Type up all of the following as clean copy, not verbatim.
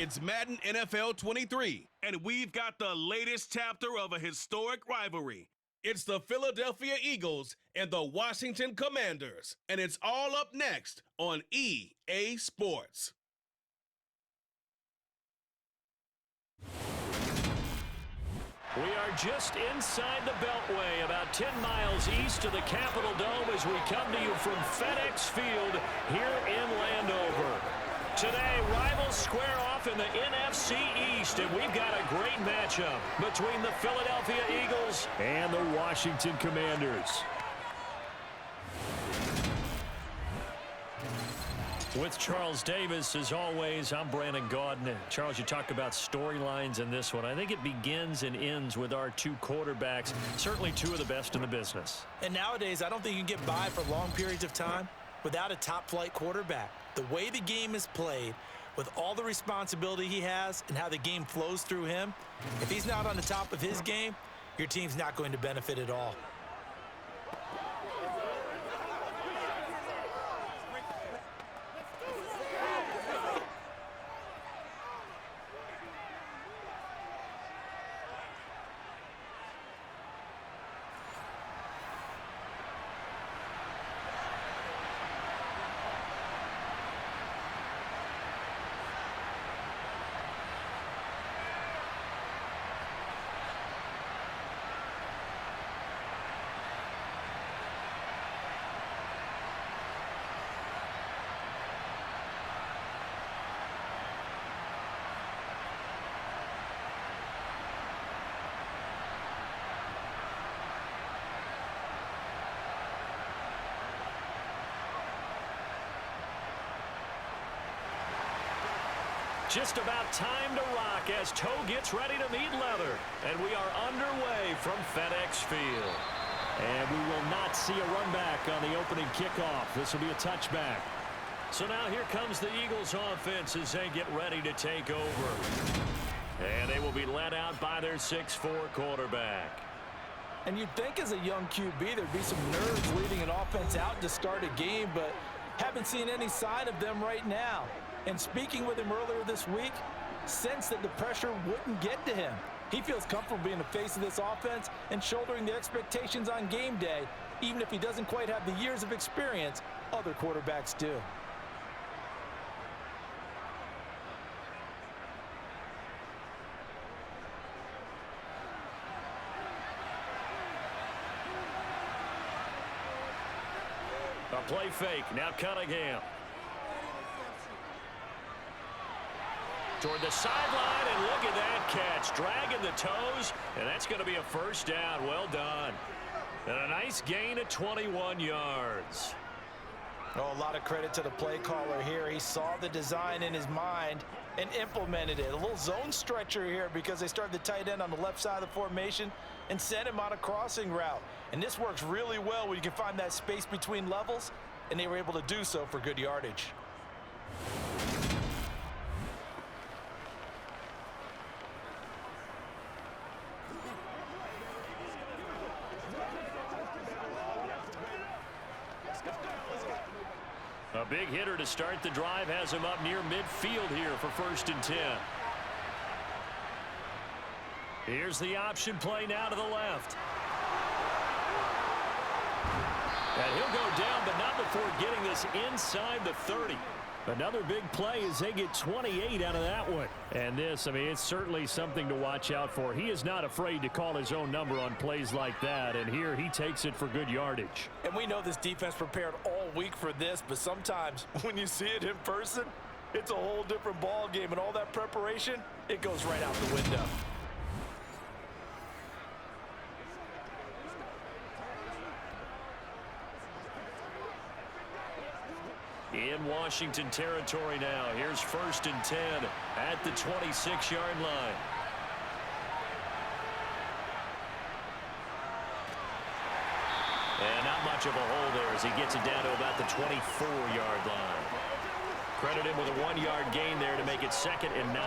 It's Madden NFL 23, and we've got the latest chapter of a historic rivalry. It's the Philadelphia Eagles and the Washington Commanders, and it's all up next on EA Sports. We are just inside the Beltway, about 10 miles east of the Capitol Dome as we come to you from FedEx Field here in Landover. Today, rivals square off in the NFC East, and we've got a great matchup between the Philadelphia Eagles and the Washington Commanders. With Charles Davis, as always, I'm Brandon Gaudin. Charles, you talk about storylines in this one. I think it begins and ends with our two quarterbacks, certainly two of the best in the business. And nowadays, I don't think you can get by for long periods of time without a top-flight quarterback. The way the game is played, with all the responsibility he has and how the game flows through him, if he's not on the top of his game, your team's not going to benefit at all. Just about time to rock as toe gets ready to meet leather. And we are underway from FedEx Field. And we will not see a run back on the opening kickoff. This will be a touchback. So now here comes the Eagles offense as they get ready to take over. And they will be led out by their 6'4 quarterback. And you'd think as a young QB there'd be some nerves leading an offense out to start a game, but haven't seen any sign of them right now. And speaking with him earlier this week, sensed that the pressure wouldn't get to him. He feels comfortable being the face of this offense and shouldering the expectations on game day, even if he doesn't quite have the years of experience other quarterbacks do. A play fake, now Cunningham. Toward the sideline, and look at that catch. Dragging the toes, and that's going to be a first down. Well done. And a nice gain of 21 yards. Oh, a lot of credit to the play caller here. He saw the design in his mind and implemented it. A little zone stretcher here because they started the tight end on the left side of the formation and sent him on a crossing route. And this works really well when you can find that space between levels, and they were able to do so for good yardage. A big hitter to start the drive has him up near midfield here for 1st and 10. Here's the option play now to the left. And he'll go down, but not before getting this inside the 30. Another big play as they get 28 out of that one. And this, I mean, it's certainly something to watch out for. He is not afraid to call his own number on plays like that. And here he takes it for good yardage. And we know this defense prepared all week for this, but sometimes when you see it in person, it's a whole different ball game. And all that preparation, it goes right out the window. In Washington territory now. Here's 1st and 10 at the 26-yard line. And not much of a hole there as he gets it down to about the 24-yard line. Credit him with a 1-yard gain there to make it 2nd and 9.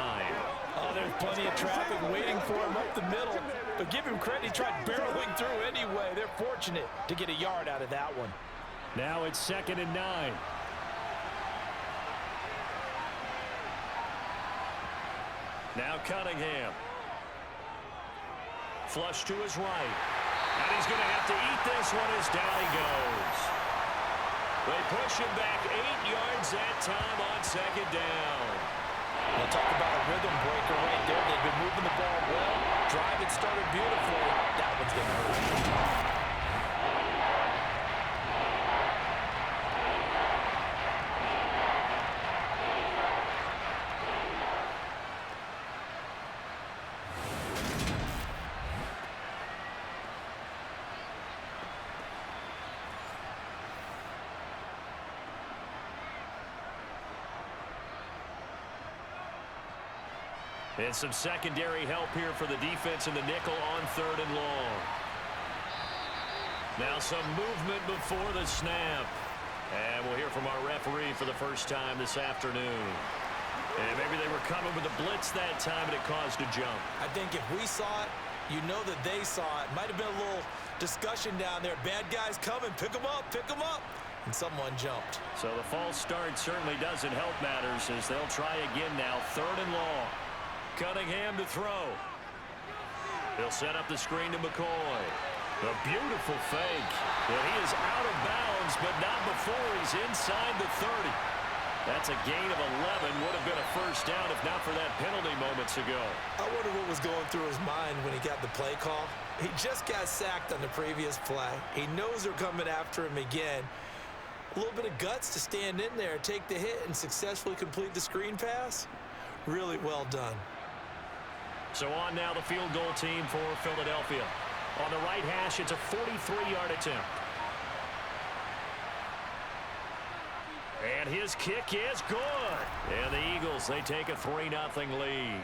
Oh, there's plenty of traffic waiting for him up the middle. But give him credit, he tried barreling through anyway. They're fortunate to get a yard out of that one. Now it's 2nd and 9. Now Cunningham. Flush to his right. And he's going to have to eat this one as down he goes. They push him back 8 yards that time on second down. We'll talk about a rhythm breaker right there. They've been moving the ball well. Drive had started beautifully. That one's going to hurt. And some secondary help here for the defense in the nickel on 3rd and long. Now some movement before the snap. And we'll hear from our referee for the first time this afternoon. And maybe they were coming with a blitz that time and it caused a jump. I think if we saw it, you know that they saw it. Might have been a little discussion down there. Bad guys coming. Pick them up. Pick them up. And someone jumped. So the false start certainly doesn't help matters as they'll try again now. 3rd and long. Cunningham to throw. He'll set up the screen to McCoy. A beautiful fake. But he is out of bounds, but not before he's inside the 30. That's a gain of 11. Would have been a first down if not for that penalty moments ago. I wonder what was going through his mind when he got the play call. He just got sacked on the previous play. He knows they're coming after him again. A little bit of guts to stand in there, take the hit, and successfully complete the screen pass. Really well done. So on now the field goal team for Philadelphia. On the right hash, it's a 43-yard attempt. And his kick is good. And the Eagles, they take a 3-0 lead.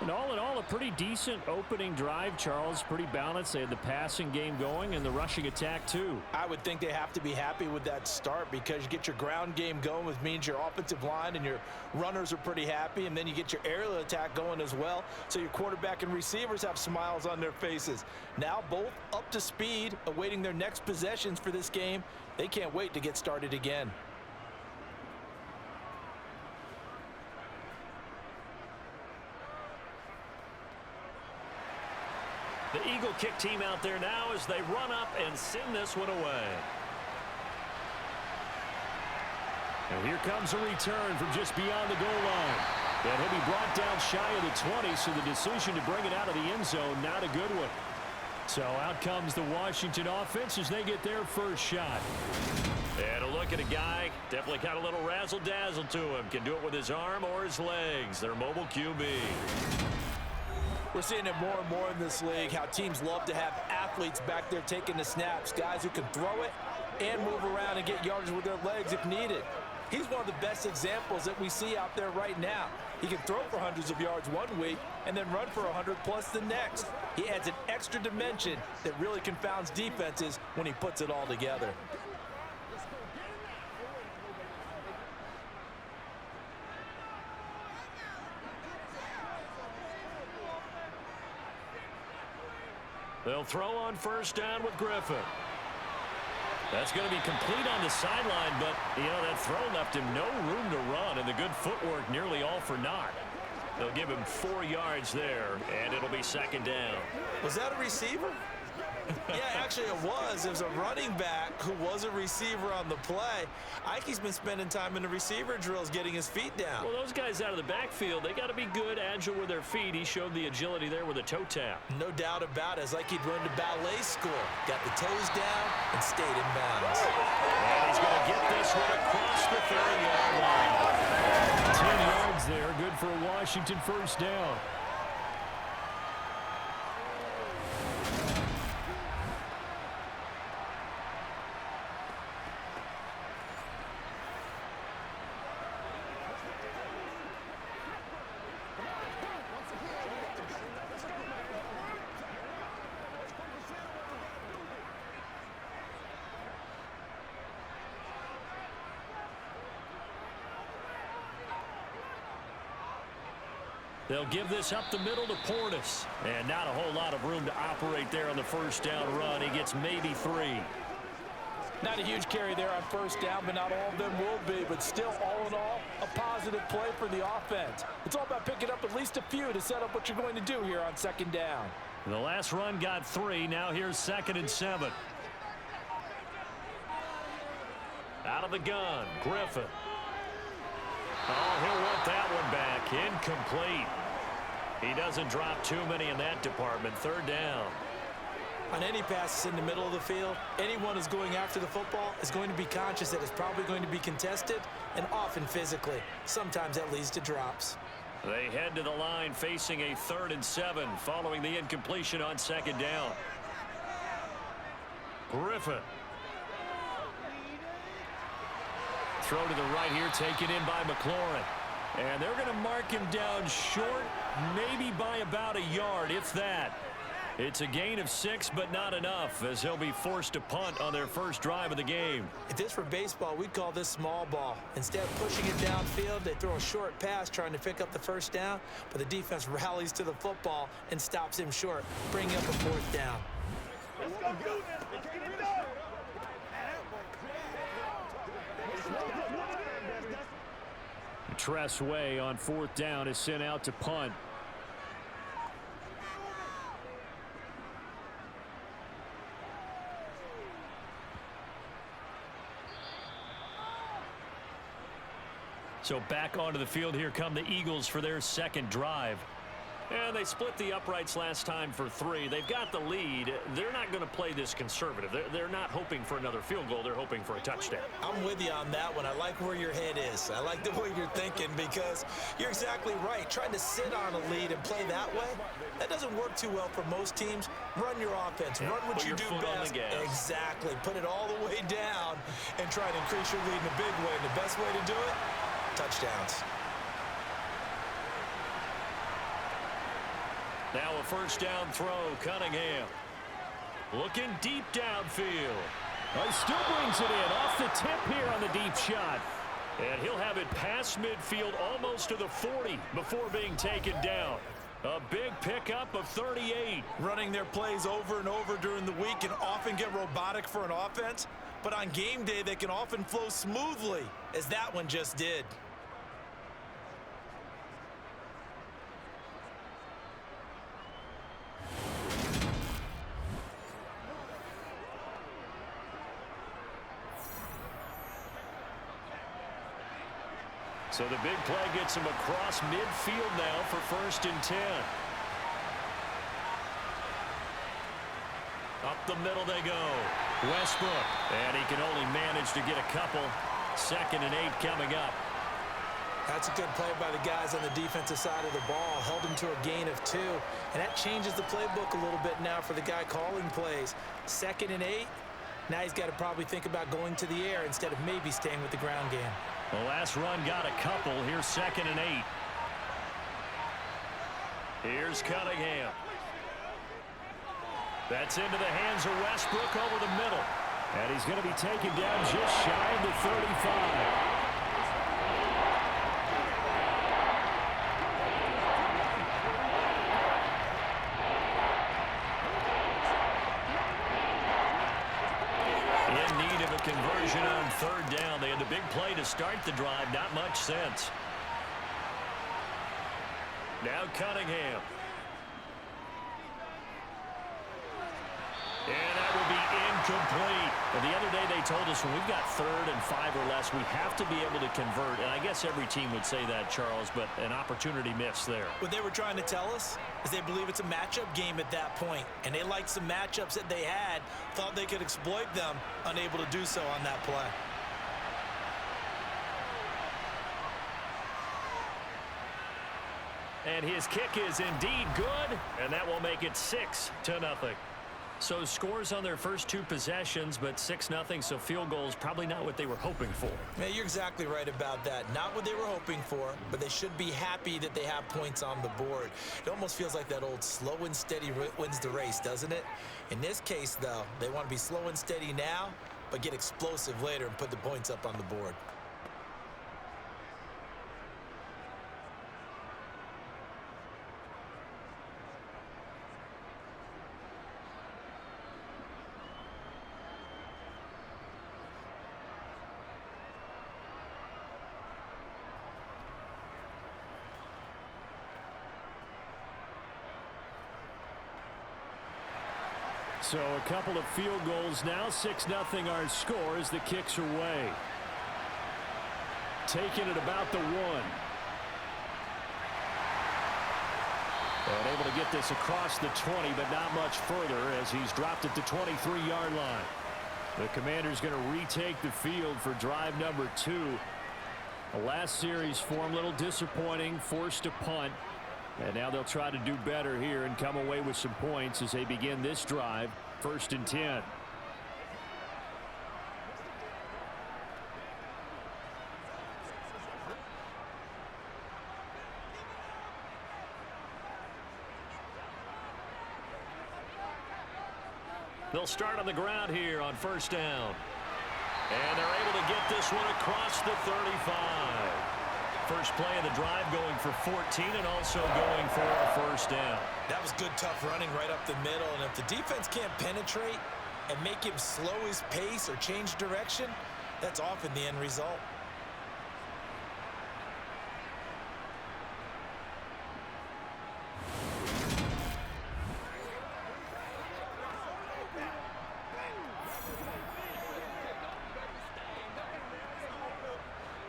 And all in all, a pretty decent opening drive, Charles. Pretty balanced. They had the passing game going and the rushing attack, too. I would think they have to be happy with that start because you get your ground game going, which means your offensive line and your runners are pretty happy, and then you get your aerial attack going as well. So your quarterback and receivers have smiles on their faces. Now both up to speed, awaiting their next possessions for this game. They can't wait to get started again. The Eagle kick team out there now as they run up and send this one away. And here comes a return from just beyond the goal line. And he'll be brought down shy of the 20, so the decision to bring it out of the end zone, not a good one. So out comes the Washington offense as they get their first shot. And a look at a guy, definitely got a little razzle-dazzle to him. Can do it with his arm or his legs. Their mobile QB. We're seeing it more and more in this league, how teams love to have athletes back there taking the snaps, guys who can throw it and move around and get yardage with their legs if needed. He's one of the best examples that we see out there right now. He can throw for hundreds of yards one week and then run for 100+ the next. He adds an extra dimension that really confounds defenses when he puts it all together. They'll throw on first down with Griffin. That's going to be complete on the sideline, but, that throw left him no room to run, and the good footwork nearly all for naught. They'll give him 4 yards there, and it'll be second down. Was that a receiver? Yeah, actually it was. It was a running back who was a receiver on the play. Ike's been spending time in the receiver drills getting his feet down. Well, those guys out of the backfield, they got to be good, agile with their feet. He showed the agility there with a toe tap. No doubt about it. It's like he'd run to ballet school. Got the toes down and stayed in bounds. And he's going to get this one across the 30-yard line. 10 yards there. Good for a Washington first down. They'll give this up the middle to Portis. And not a whole lot of room to operate there on the first down run. He gets maybe 3. Not a huge carry there on first down, but not all of them will be. But still, all in all, a positive play for the offense. It's all about picking up at least a few to set up what you're going to do here on second down. The last run got 3. Now here's 2nd and 7. Out of the gun, Griffin. Oh, he'll want that one back. Incomplete. He doesn't drop too many in that department. 3rd down. On any passes in the middle of the field, anyone who's going after the football is going to be conscious that it's probably going to be contested and often physically. Sometimes that leads to drops. They head to the line facing a 3rd and 7 following the incompletion on 2nd down. Griffin. Throw to the right here, taken in by McLaurin. And they're going to mark him down short, maybe by about a yard, if that. It's a gain of 6, but not enough, as he'll be forced to punt on their first drive of the game. If this were baseball, we'd call this small ball. Instead of pushing it downfield, they throw a short pass trying to pick up the first down, but the defense rallies to the football and stops him short, bringing up a 4th down. Let's go do this. Let's get it done. Tress Way on 4th down is sent out to punt. So back onto the field, here come the Eagles for their 2nd drive. And they split the uprights last time for 3. They've got the lead. They're not going to play this conservative. They're not hoping for another field goal. They're hoping for a touchdown. I'm with you on that one. I like where your head is. I like the way you're thinking because you're exactly right. Trying to sit on a lead and play that way, that doesn't work too well for most teams. Run your offense. Run what you do best. Exactly. Put it all the way down and try to increase your lead in a big way. And the best way to do it, touchdowns. Now a first down throw, Cunningham. Looking deep downfield. He still brings it in off the tip here on the deep shot. And he'll have it past midfield almost to the 40 before being taken down. A big pickup of 38. Running their plays over and over during the week can often get robotic for an offense, but on game day they can often flow smoothly, as that one just did. So the big play gets him across midfield now for 1st and 10. Up the middle they go. Westbrook. And he can only manage to get a couple. 2nd and 8 coming up. That's a good play by the guys on the defensive side of the ball. Held him to a gain of 2. And that changes the playbook a little bit now for the guy calling plays. 2nd and 8. Now he's got to probably think about going to the air instead of maybe staying with the ground game. The last run got a couple. Here's 2nd and 8. Here's Cunningham. That's into the hands of Westbrook over the middle. And he's going to be taken down just shy of the 35. Conversion on 3rd down. They had the big play to start the drive. Not much sense. Now Cunningham. And that will be incomplete. And the other day they told us when we've got 3rd and 5 or less, we have to be able to convert. And I guess every team would say that, Charles, but an opportunity missed there. What they were trying to tell us is they believe it's a matchup game at that point. And they liked some matchups that they had, thought they could exploit them, unable to do so on that play. And his kick is indeed good, and that will make it 6-0. So scores on their first 2 possessions, but 6-0, so field goals probably not what they were hoping for. Yeah, you're exactly right about that. Not what they were hoping for, but they should be happy that they have points on the board. It almost feels like that old slow and steady wins the race, doesn't it? In this case, though, they want to be slow and steady now, but get explosive later and put the points up on the board. So a couple of field goals now. 6-0 our score as the kicks are away. Taking it about the 1. And able to get this across the 20, but not much further as he's dropped at the 23-yard line. The Commanders going to retake the field for drive number 2. The last series for him, a little disappointing, forced to punt. And now they'll try to do better here and come away with some points as they begin this drive, 1st and 10. They'll start on the ground here on 1st down. And they're able to get this one across the 35. First play of the drive going for 14 and also going for a 1st down. That was good, tough running right up the middle. And if the defense can't penetrate and make him slow his pace or change direction, that's often the end result.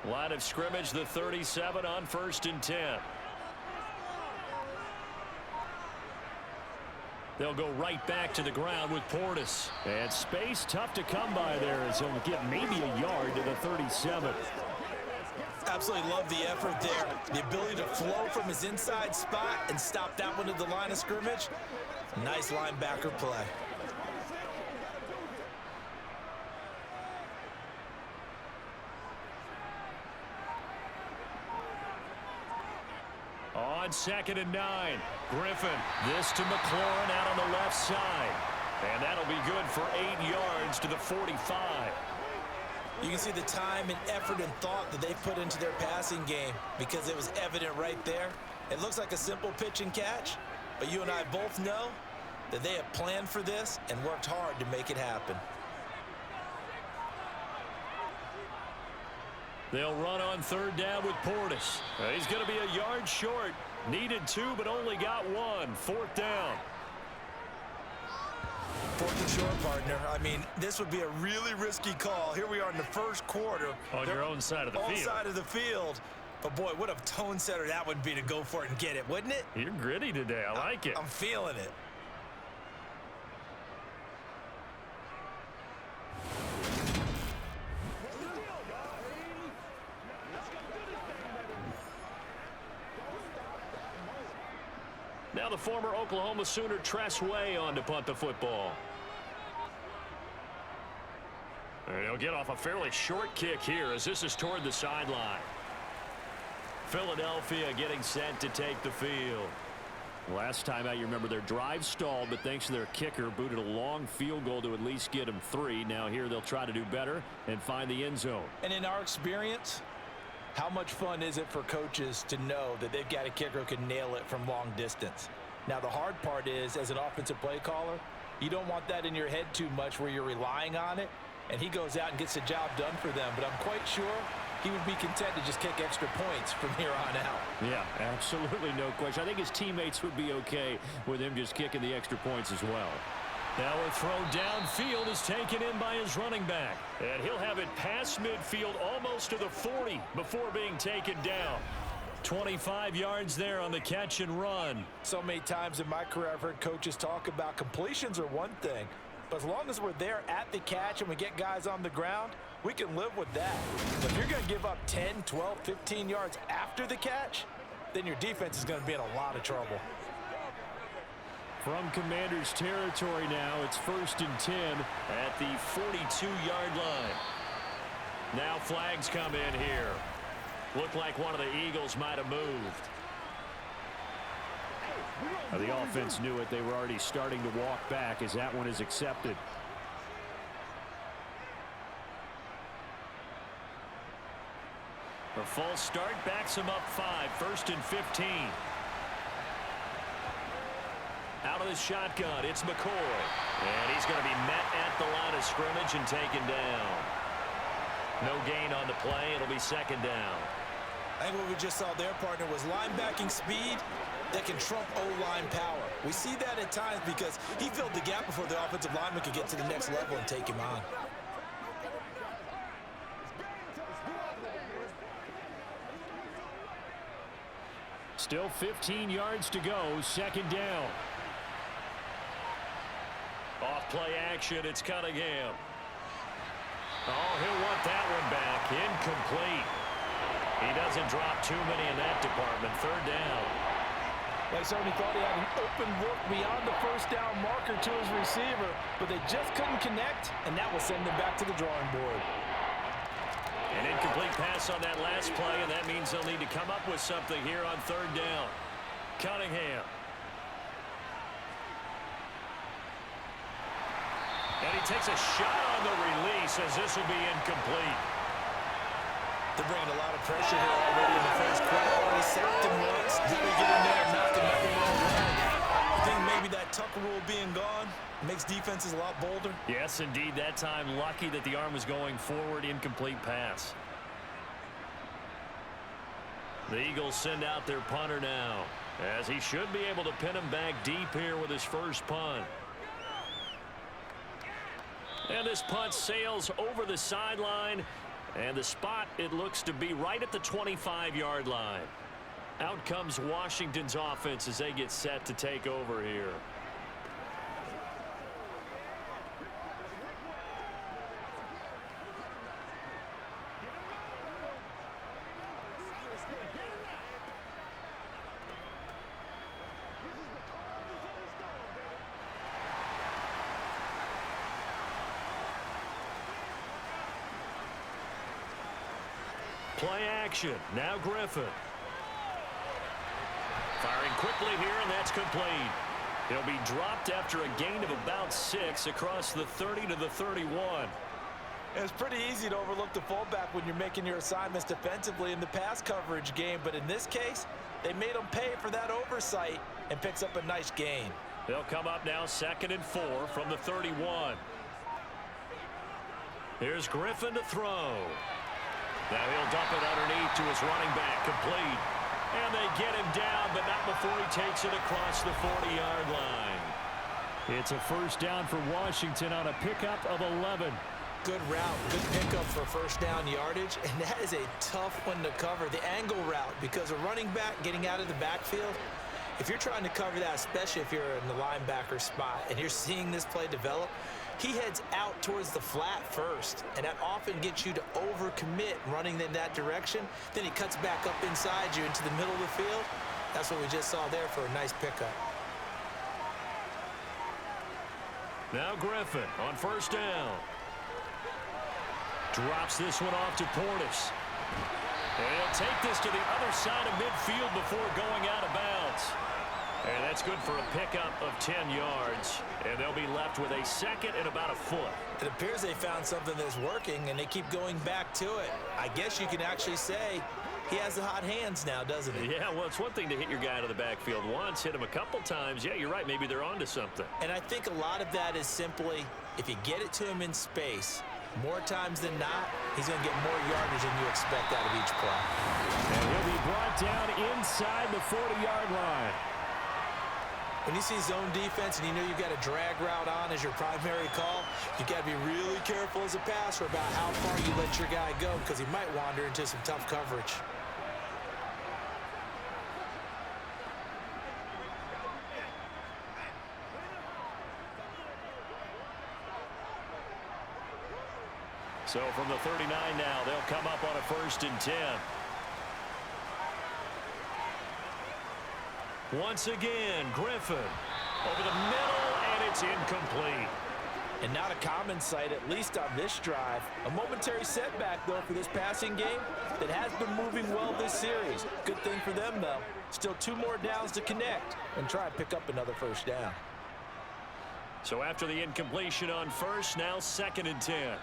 Line of scrimmage, the 37 on 1st and 10. They'll go right back to the ground with Portis. And space tough to come by there as he'll get maybe a yard to the 37. Absolutely love the effort there. The ability to flow from his inside spot and stop that one at the line of scrimmage. Nice linebacker play. On 2nd and 9, Griffin. This to McLaurin out on the left side. And that'll be good for 8 yards to the 45. You can see the time and effort and thought that they've put into their passing game because it was evident right there. It looks like a simple pitch and catch, but you and I both know that they have planned for this and worked hard to make it happen. They'll run on 3rd down with Portis. He's going to be a yard short. Needed 2, but only got 1. 4th down. 4th and short, partner. I mean, this would be a really risky call. Here we are in the 1st quarter. On your own side of the field. On side of the field. But, boy, what a tone setter that would be to go for it and get it, wouldn't it? You're gritty today. I like it. I'm feeling it. Now the former Oklahoma Sooner Tress Way on to punt the football. And he'll get off a fairly short kick here as this is toward the sideline. Philadelphia getting set to take the field. Last time out, you remember their drive stalled, but thanks to their kicker, booted a long field goal to at least get them 3. Now here they'll try to do better and find the end zone. And in our experience, how much fun is it for coaches to know that they've got a kicker who can nail it from long distance? Now, the hard part is, as an offensive play caller, you don't want that in your head too much where you're relying on it, and he goes out and gets the job done for them. But I'm quite sure he would be content to just kick extra points from here on out. Yeah, absolutely no question. I think his teammates would be okay with him just kicking the extra points as well. Now a throw downfield is taken in by his running back. And he'll have it past midfield almost to the 40 before being taken down. 25 yards there on the catch and run. So many times in my career I've heard coaches talk about completions are one thing, but as long as we're there at the catch and we get guys on the ground, we can live with that. But if you're going to give up 10, 12, 15 yards after the catch, then your defense is going to be in a lot of trouble. From Commanders territory now, it's 1st and 10 at the 42-yard line. Now flags come in here. Looked like one of the Eagles might have moved. The offense knew it. They were already starting to walk back as that one is accepted. A false start backs him up 5. 1st and 15. Out of the shotgun, it's McCoy. And he's going to be met at the line of scrimmage and taken down. No gain on the play. It'll be 2nd down. I think what we just saw there, partner, was linebacking speed that can trump O-line power. We see that at times because he filled the gap before the offensive lineman could get to the next level and take him on. Still 15 yards to go, second down. Off play action, it's Cunningham. Oh, he'll want that one back. Incomplete. He doesn't drop too many in that department. Third down. They certainly thought he had an open look beyond the first down marker to his receiver, but they just couldn't connect, and that will send them back to the drawing board. An incomplete pass on that last play, and that means they'll need to come up with something here on third down. Cunningham. And he takes a shot on the release as this will be incomplete. They're bringing a lot of pressure here already in the first quarter. Already sacked him once. Now they get in there and knock him everywhere around. I think maybe that Tucker rule being gone makes defenses a lot bolder. Yes, indeed. That time, lucky that the arm was going forward. Incomplete pass. The Eagles send out their punter now, as he should be able to pin him back deep here with his first punt. And this punt sails over the sideline, and the spot, it looks to be right at the 25-yard line. Out comes Washington's offense as they get set to take over here. Play action. Now Griffin. Firing quickly here, and that's complete. He'll be dropped after a gain of about 6 across the 30 to the 31. It's pretty easy to overlook the fullback when you're making your assignments defensively in the pass coverage game, but in this case, they made him pay for that oversight and picks up a nice gain. They'll come up now 2nd and 4 from the 31. Here's Griffin to throw. Now he'll dump it underneath to his running back, complete. And they get him down, but not before he takes it across the 40-yard line. It's a first down for Washington on a pickup of 11. Good route, good pickup for first down yardage, and that is a tough one to cover, the angle route, because a running back getting out of the backfield, if you're trying to cover that, especially if you're in the linebacker spot and you're seeing this play develop, he heads out towards the flat first, and that often gets you to overcommit running in that direction. Then he cuts back up inside you into the middle of the field. That's what we just saw there for a nice pickup. Now Griffin on first down. Drops this one off to Portis. And he'll take this to the other side of midfield before going out of bounds. And that's good for a pickup of 10 yards. And they'll be left with a second and about a foot. It appears they found something that's working, and they keep going back to it. I guess you can actually say he has the hot hands now, doesn't he? Yeah, well, it's one thing to hit your guy out of the backfield once, hit him a couple times. Yeah, you're right. Maybe they're onto something. And I think a lot of that is simply, if you get it to him in space, more times than not, he's going to get more yardage than you expect out of each play. And he'll be brought down inside the 40-yard line. When you see zone defense and you know you've got a drag route on as your primary call, you've got to be really careful as a passer about how far you let your guy go, because he might wander into some tough coverage. So from the 39 now, they'll come up on a 1st and 10. Once again, Griffin over the middle, and it's incomplete. And not a common sight, at least on this drive. A momentary setback, though, for this passing game that has been moving well this series. Good thing for them, though. Still 2 more downs to connect and try and pick up another first down. So after the incompletion on first, now 2nd and 10.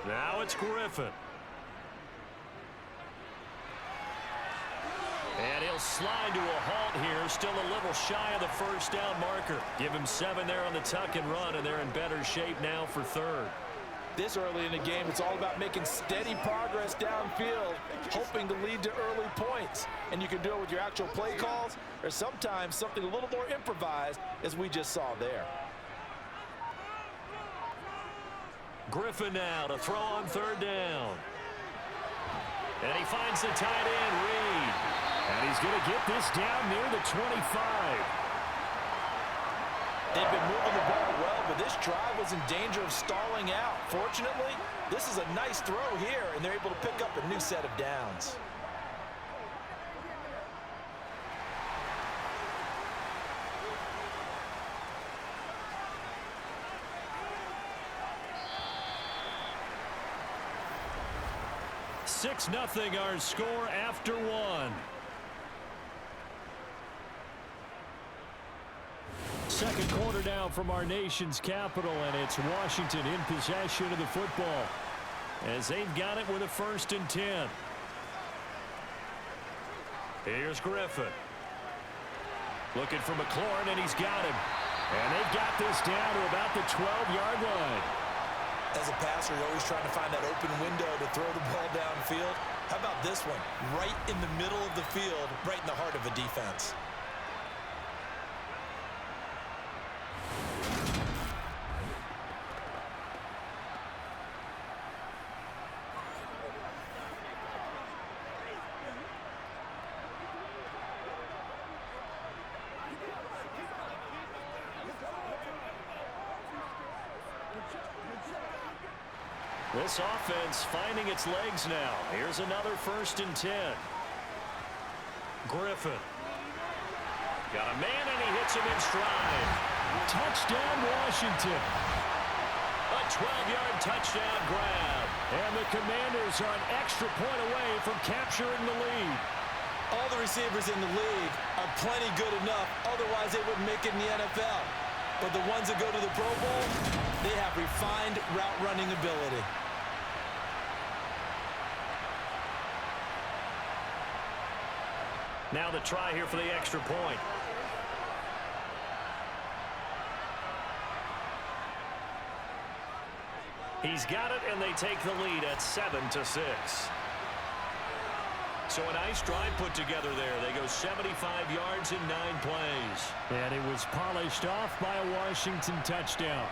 Now it's Griffin. And he'll slide to a halt here, still a little shy of the first down marker. Give him 7 there on the tuck and run, and they're in better shape now for 3rd. This early in the game, it's all about making steady progress downfield, hoping to lead to early points. And you can do it with your actual play calls or sometimes something a little more improvised, as we just saw there. Griffin now to throw on third down. And he finds the tight end, Reed. And he's going to get this down near the 25. They've been moving the ball well, but this drive was in danger of stalling out. Fortunately, this is a nice throw here, and they're able to pick up a new set of downs. Six 0 our score after one. Second quarter now from our nation's capital, and it's Washington in possession of the football as they've got it with a 1st and 10. Here's Griffin. Looking for McLaurin, and he's got him. And they've got this down to about the 12-yard line. As a passer, you're always trying to find that open window to throw the ball downfield. How about this one? Right in the middle of the field, right in the heart of a defense. This offense finding its legs now. Here's another 1st and 10. Griffin. Got a man, and he hits him in stride. Touchdown, Washington. A 12-yard touchdown grab. And the Commanders are an extra point away from capturing the lead. All the receivers in the league are plenty good enough. Otherwise, they wouldn't make it in the NFL. But the ones that go to the Pro Bowl, they have refined route running ability. Now the try here for the extra point. He's got it, and they take the lead at 7-6. So a nice drive put together there. They go 75 yards in 9 plays. And it was polished off by a Washington touchdown.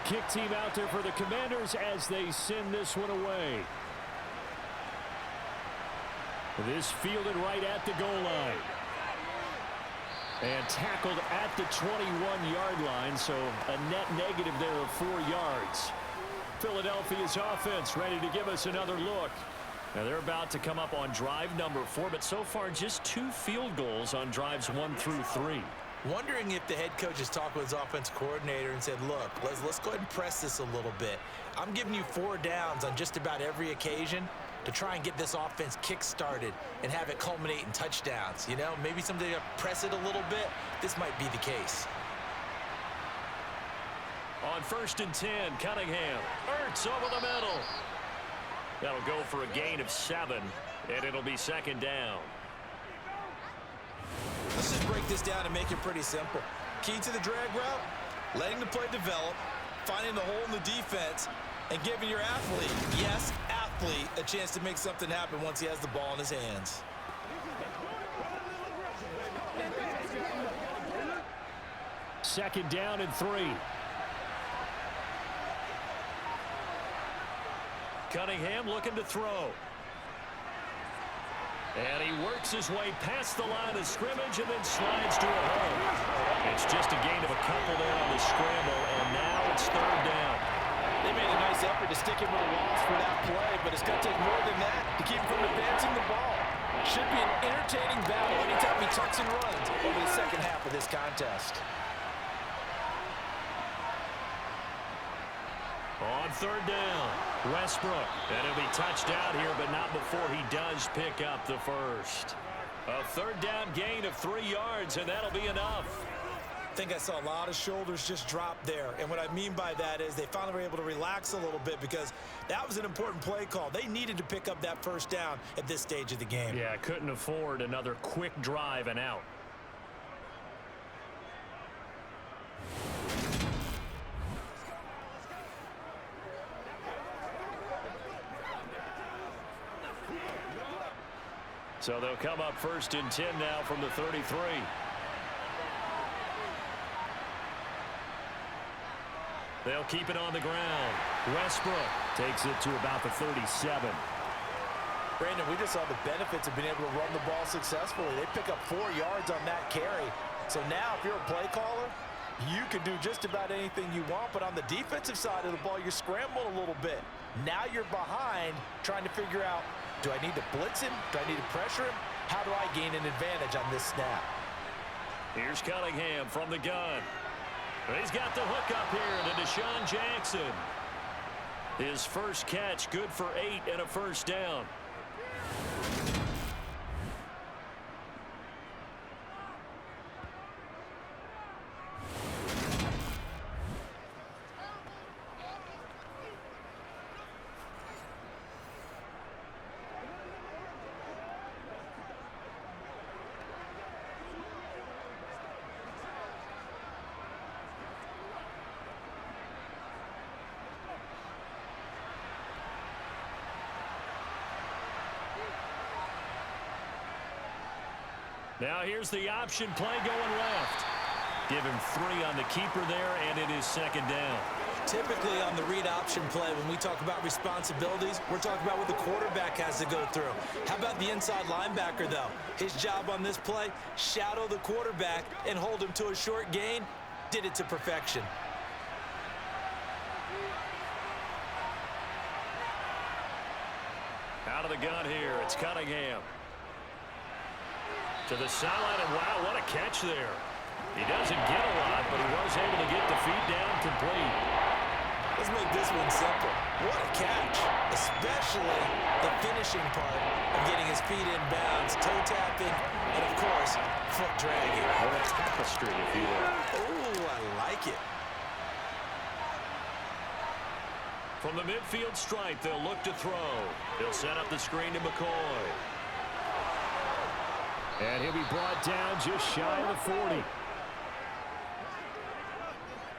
Kick team out there for the Commanders as they send this one away. This fielded right at the goal line. And tackled at the 21-yard line, so a net negative there of 4 yards. Philadelphia's offense ready to give us another look. Now they're about to come up on drive number 4, but so far just 2 field goals on drives 1 through 3. Wondering if the head coach has talked with his offense coordinator and said, look, let's go ahead and press this a little bit. I'm giving you 4 downs on just about every occasion to try and get this offense kick-started and have it culminate in touchdowns. You know, maybe someday press it a little bit. This might be the case. On 1st and 10, Cunningham. Ertz over the middle. That'll go for a gain of 7, and it'll be 2nd down. Let's just break this down and make it pretty simple. Key to the drag route, letting the play develop, finding the hole in the defense, and giving your athlete, yes, athlete, a chance to make something happen once he has the ball in his hands. Second down and 3. Cunningham looking to throw. And he works his way past the line of scrimmage and then slides to a hole. It's just a gain of a couple there on the scramble, and now it's 3rd down. They made a effort to stick him with a loss for that play, but it's going to take more than that to keep him from advancing the ball. Should be an entertaining battle anytime he tucks and runs over the second half of this contest. On third down, Westbrook. And he'll be touched out here, but not before he does pick up the first. A third down gain of 3 yards, and that'll be enough. I think I saw a lot of shoulders just drop there. And what I mean by that is they finally were able to relax a little bit because that was an important play call. They needed to pick up that first down at this stage of the game. Yeah, couldn't afford another quick drive and out. So they'll come up 1st and 10 now from the 33. They'll keep it on the ground. Westbrook takes it to about the 37. Brandon, we just saw the benefits of being able to run the ball successfully. They pick up 4 yards on that carry. So now if you're a play caller, you can do just about anything you want. But on the defensive side of the ball, you're scrambling a little bit. Now you're behind trying to figure out, do I need to blitz him? Do I need to pressure him? How do I gain an advantage on this snap? Here's Cunningham from the gun. He's got the hook up here to Deshaun Jackson. His first catch, good for 8 and a first down. Now here's the option play going left. Give him 3 on the keeper there, and it is 2nd down. Typically on the read option play, when we talk about responsibilities, we're talking about what the quarterback has to go through. How about the inside linebacker, though? His job on this play, shadow the quarterback and hold him to a short gain. Did it to perfection. Out of the gun here, it's Cunningham. To the sideline, and wow, what a catch there. He doesn't get a lot, but he was able to get the feet down complete. Let's make this one simple. What a catch, especially the finishing part of getting his feet in bounds, toe tapping, and of course, foot dragging. What a tapestry, if you will. Ooh, I like it. From the midfield stripe, they'll look to throw. They'll set up the screen to McCoy. And he'll be brought down just shy of the 40.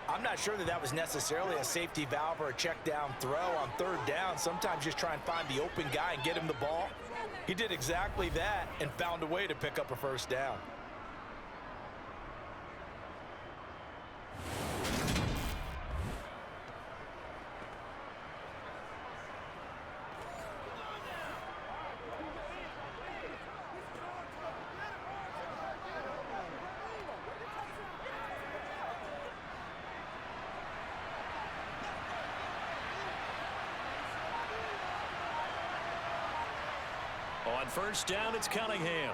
I'm not sure that that was necessarily a safety valve or a check down throw on 3rd down. Sometimes just try and find the open guy and get him the ball. He did exactly that and found a way to pick up a 1st down. On 1st down, it's Cunningham.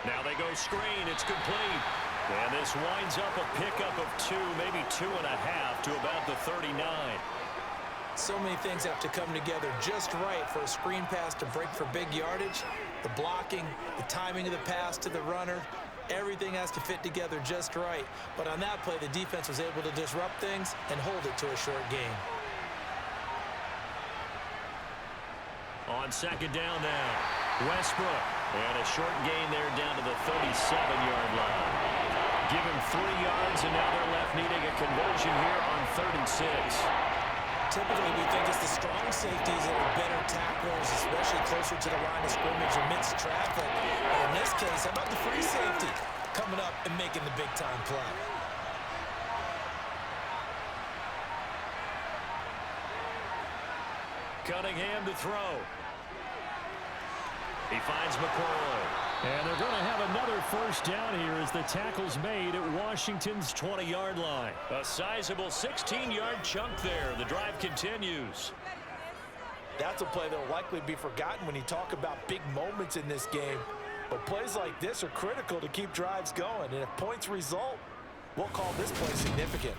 Now they go screen. It's complete. And this winds up a pickup of 2, maybe 2.5 to about the 39. So many things have to come together just right for a screen pass to break for big yardage. The blocking, the timing of the pass to the runner, everything has to fit together just right. But on that play, the defense was able to disrupt things and hold it to a short gain. On 2nd down now, Westbrook. And a short gain there down to the 37-yard line. Give him 3 yards, and now they're left needing a conversion here on 3rd and 6. Typically, we think it's the strong safeties that are better tacklers, especially closer to the line of scrimmage amidst traffic. But in this case, how about the free safety coming up and making the big-time play? Cunningham to throw. He finds McCoy. And they're going to have another 1st down here as the tackle's made at Washington's 20-yard line. A sizable 16-yard chunk there. The drive continues. That's a play that will likely be forgotten when you talk about big moments in this game. But plays like this are critical to keep drives going. And if points result, we'll call this play significant.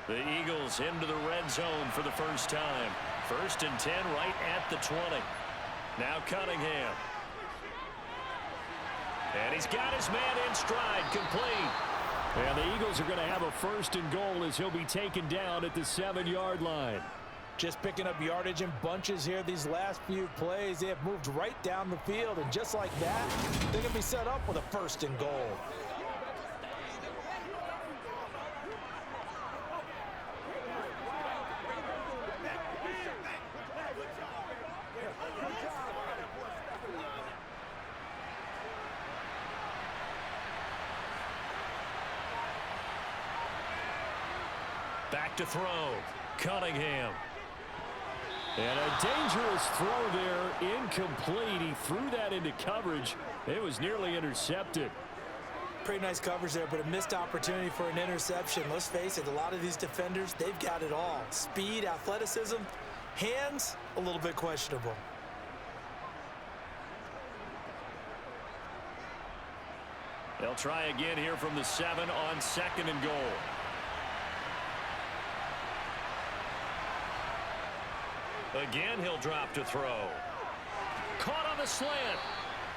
The Eagles into the red zone for the first time. 1st and 10 right at the 20. Now Cunningham. And he's got his man in stride, complete. And the Eagles are going to have a 1st and goal as he'll be taken down at the 7-yard line. Just picking up yardage in bunches here these last few plays. They have moved right down the field, and just like that, they're going to be set up with a 1st and goal. Back to throw. Cunningham. And a dangerous throw there. Incomplete. He threw that into coverage. It was nearly intercepted. Pretty nice coverage there, but a missed opportunity for an interception. Let's face it, a lot of these defenders, they've got it all. Speed, athleticism, hands, a little bit questionable. They'll try again here from the 7 on 2nd and goal. Again, he'll drop to throw. Caught on the slant.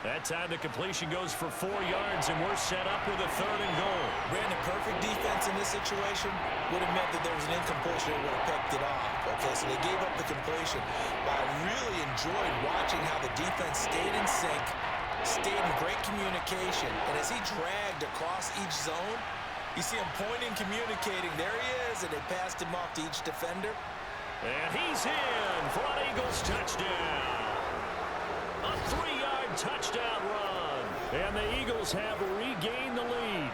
That time the completion goes for 4 yards, and we're set up with a 3rd and goal. Brandon, perfect defense in this situation would have meant that there was an incompletion that would have picked it off. Okay, so they gave up the completion. But I really enjoyed watching how the defense stayed in sync, stayed in great communication. And as he dragged across each zone, you see him pointing, communicating. There he is, and they passed him off to each defender. And he's in for an Eagles touchdown. A 3-yard touchdown run. And the Eagles have regained the lead.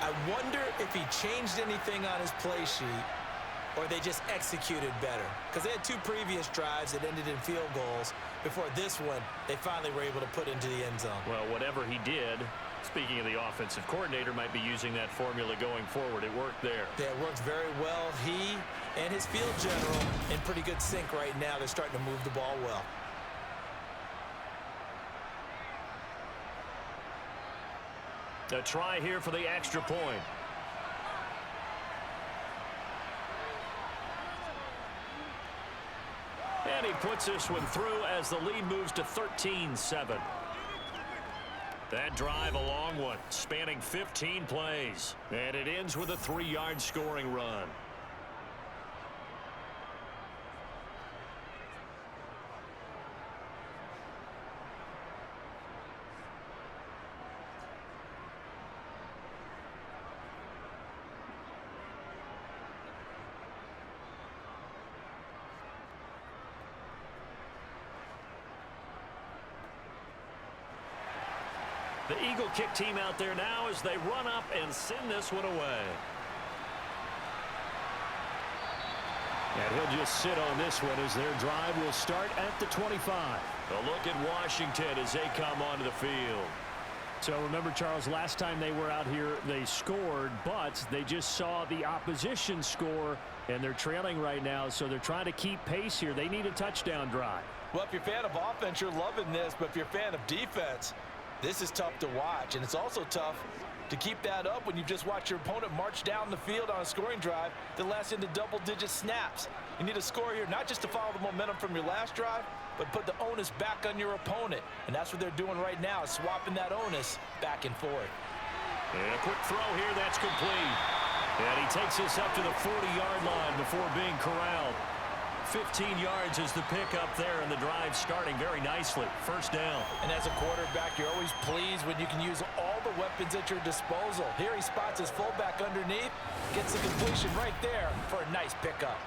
I wonder if he changed anything on his play sheet or they just executed better. Because they had 2 previous drives that ended in field goals. Before this one, they finally were able to put into the end zone. Well, whatever he did, speaking of the offensive coordinator, might be using that formula going forward. It worked there. Yeah, it works very well. He and his field general in pretty good sync right now. They're starting to move the ball well. A try here for the extra point. And he puts this one through as the lead moves to 13-7. That drive a long one, spanning 15 plays. And it ends with a 3-yard scoring run. The Eagle kick team out there now as they run up and send this one away. And he'll just sit on this one as their drive will start at the 25. A look at Washington as they come onto the field. So remember, Charles, last time they were out here, they scored, but they just saw the opposition score, and they're trailing right now, so they're trying to keep pace here. They need a touchdown drive. Well, if you're a fan of offense, you're loving this, but if you're a fan of defense, this is tough to watch, and it's also tough to keep that up when you just watch your opponent march down the field on a scoring drive that lasts into double-digit snaps. You need a score here, not just to follow the momentum from your last drive, but put the onus back on your opponent. And that's what they're doing right now, is swapping that onus back and forth. And a quick throw here, that's complete. And he takes this up to the 40-yard line before being corralled. 15 yards is the pickup there, and the drive starting very nicely. First down. And as a quarterback, you're always pleased when you can use all the weapons at your disposal. Here he spots his fullback underneath, gets the completion right there for a nice pickup.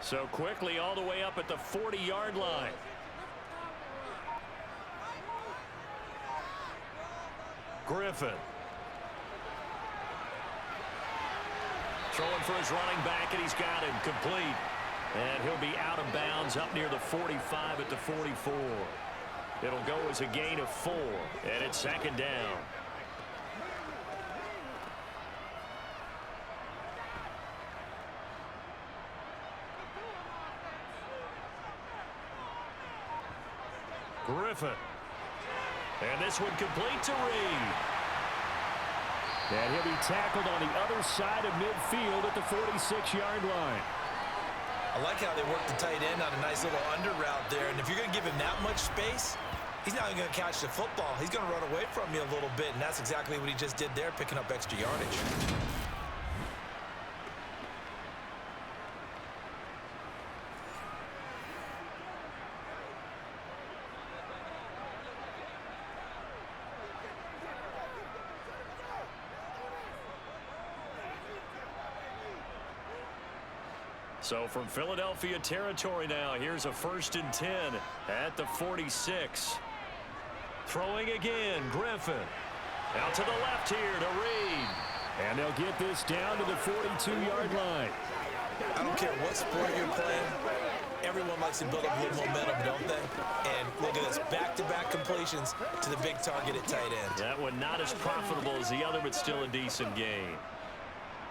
So quickly all the way up at the 40-yard line. Griffin. throwing for his running back, and he's got him complete. And he'll be out of bounds up near the 45 at the 44. It'll go as a gain of 4, and it's second down. Griffin. And this one complete to Reed. And he'll be tackled on the other side of midfield at the 46-yard line. I like how they work the tight end on a nice little under route there. And if you're going to give him that much space, he's not even going to catch the football. He's going to run away from you a little bit, and that's exactly what he just did there, picking up extra yardage. So from Philadelphia territory now, here's a 1st and 10 at the 46. Throwing again, Griffin. Out to the left here to Reed. And they'll get this down to the 42-yard line. I don't care what sport you're playing. Everyone likes to build up a little momentum, don't they? And look at this, back-to-back completions to the big target at tight end. That one not as profitable as the other, but still a decent gain.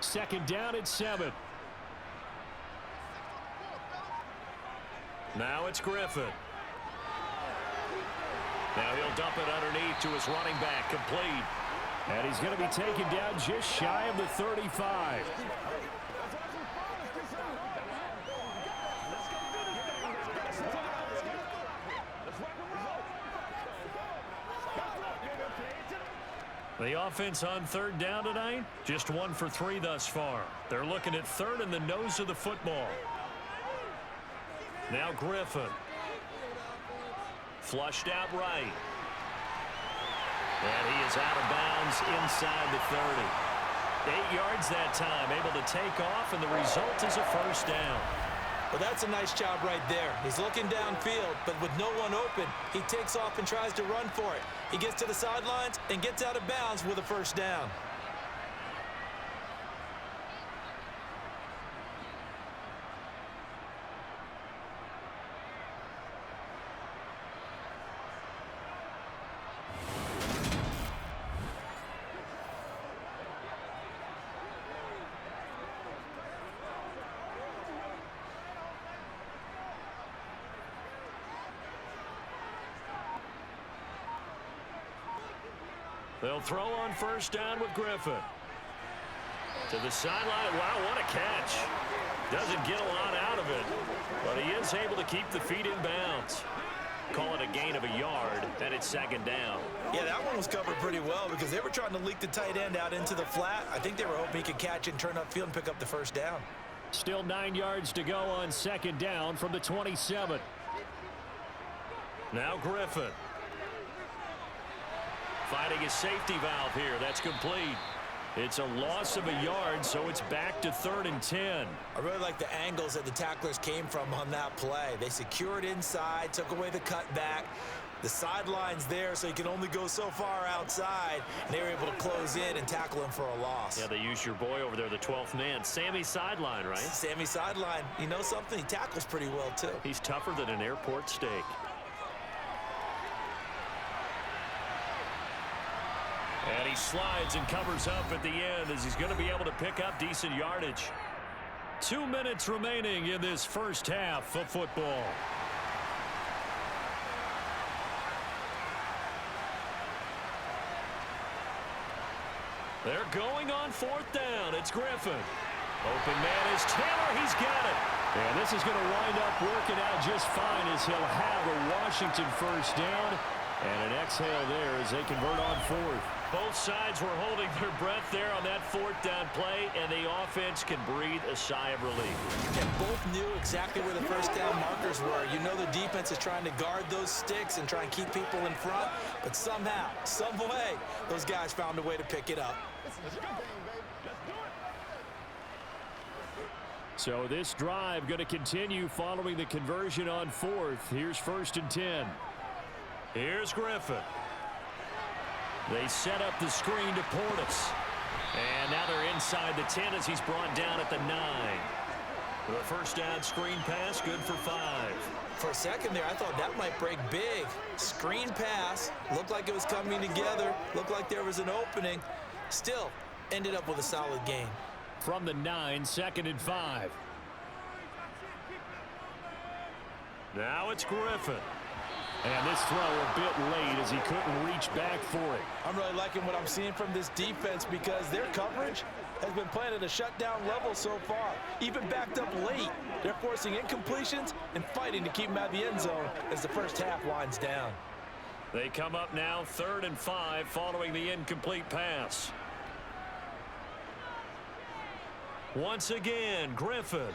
Second down at 7. Now it's Griffin. Now he'll dump it underneath to his running back, complete. And he's going to be taken down just shy of the 35. The offense on 3rd down tonight, just 1 for 3 thus far. They're looking at 3rd in the nose of the football. Now Griffin. Flushed out right. And he is out of bounds inside the 30. 8 yards that time, able to take off, and the result is a 1st down. Well, that's a nice job right there. He's looking downfield, but with no one open, he takes off and tries to run for it. He gets to the sidelines and gets out of bounds with a 1st down. They'll throw on 1st down with Griffin. To the sideline. Wow, what a catch. Doesn't get a lot out of it, but he is able to keep the feet in bounds. Call it a gain of a yard, and it's 2nd down. Yeah, that one was covered pretty well because they were trying to leak the tight end out into the flat. I think they were hoping he could catch it and turn upfield and pick up the 1st down. Still 9 yards to go on 2nd down from the 27. Now Griffin. Finding his safety valve here. That's complete. It's a loss of a yard, so it's back to 3rd and 10. I really like the angles that the tacklers came from on that play. They secured inside, took away the cutback. The sideline's there, so he can only go so far outside. And they were able to close in and tackle him for a loss. Yeah, they used your boy over there, the 12th man. Sammy Sideline, right? Sammy Sideline. You know something? He tackles pretty well, too. He's tougher than an airport steak. And he slides and covers up at the end as he's going to be able to pick up decent yardage. 2 minutes remaining in this 1st half of football. They're going on 4th down. It's Griffin. Open man is Taylor. He's got it. And this is going to wind up working out just fine as he'll have a Washington 1st down. And an exhale there as they convert on 4th. Both sides were holding their breath there on that 4th down play, and the offense can breathe a sigh of relief. And both knew exactly where the 1st down markers were. You know the defense is trying to guard those sticks and try and keep people in front, but somehow, some way, those guys found a way to pick it up. So this drive going to continue following the conversion on 4th. Here's 1st and 10. Here's Griffin. They set up the screen to Portis. And now they're inside the 10 as he's brought down at the 9. The first down screen pass, good for 5. For a second there, I thought that might break big. Screen pass, looked like it was coming together, looked like there was an opening. Still, ended up with a solid gain. From the 9, 2nd and 5. Now it's Griffin. And this throw a bit late as he couldn't reach back for it. I'm really liking what I'm seeing from this defense because their coverage has been playing at a shutdown level so far. Even backed up late, they're forcing incompletions and fighting to keep them out of the end zone as the first half winds down. They come up now 3rd and 5 following the incomplete pass. Once again, Griffin.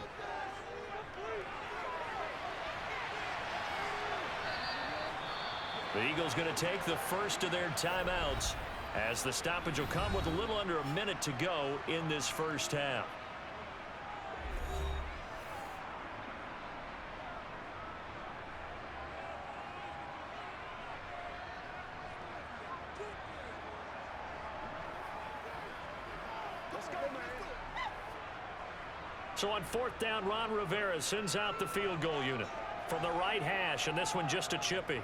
The Eagles going to take the first of their timeouts as the stoppage will come with a little under a minute to go in this first half. So on 4th down, Ron Rivera sends out the field goal unit from the right hash, and this one just a chippy.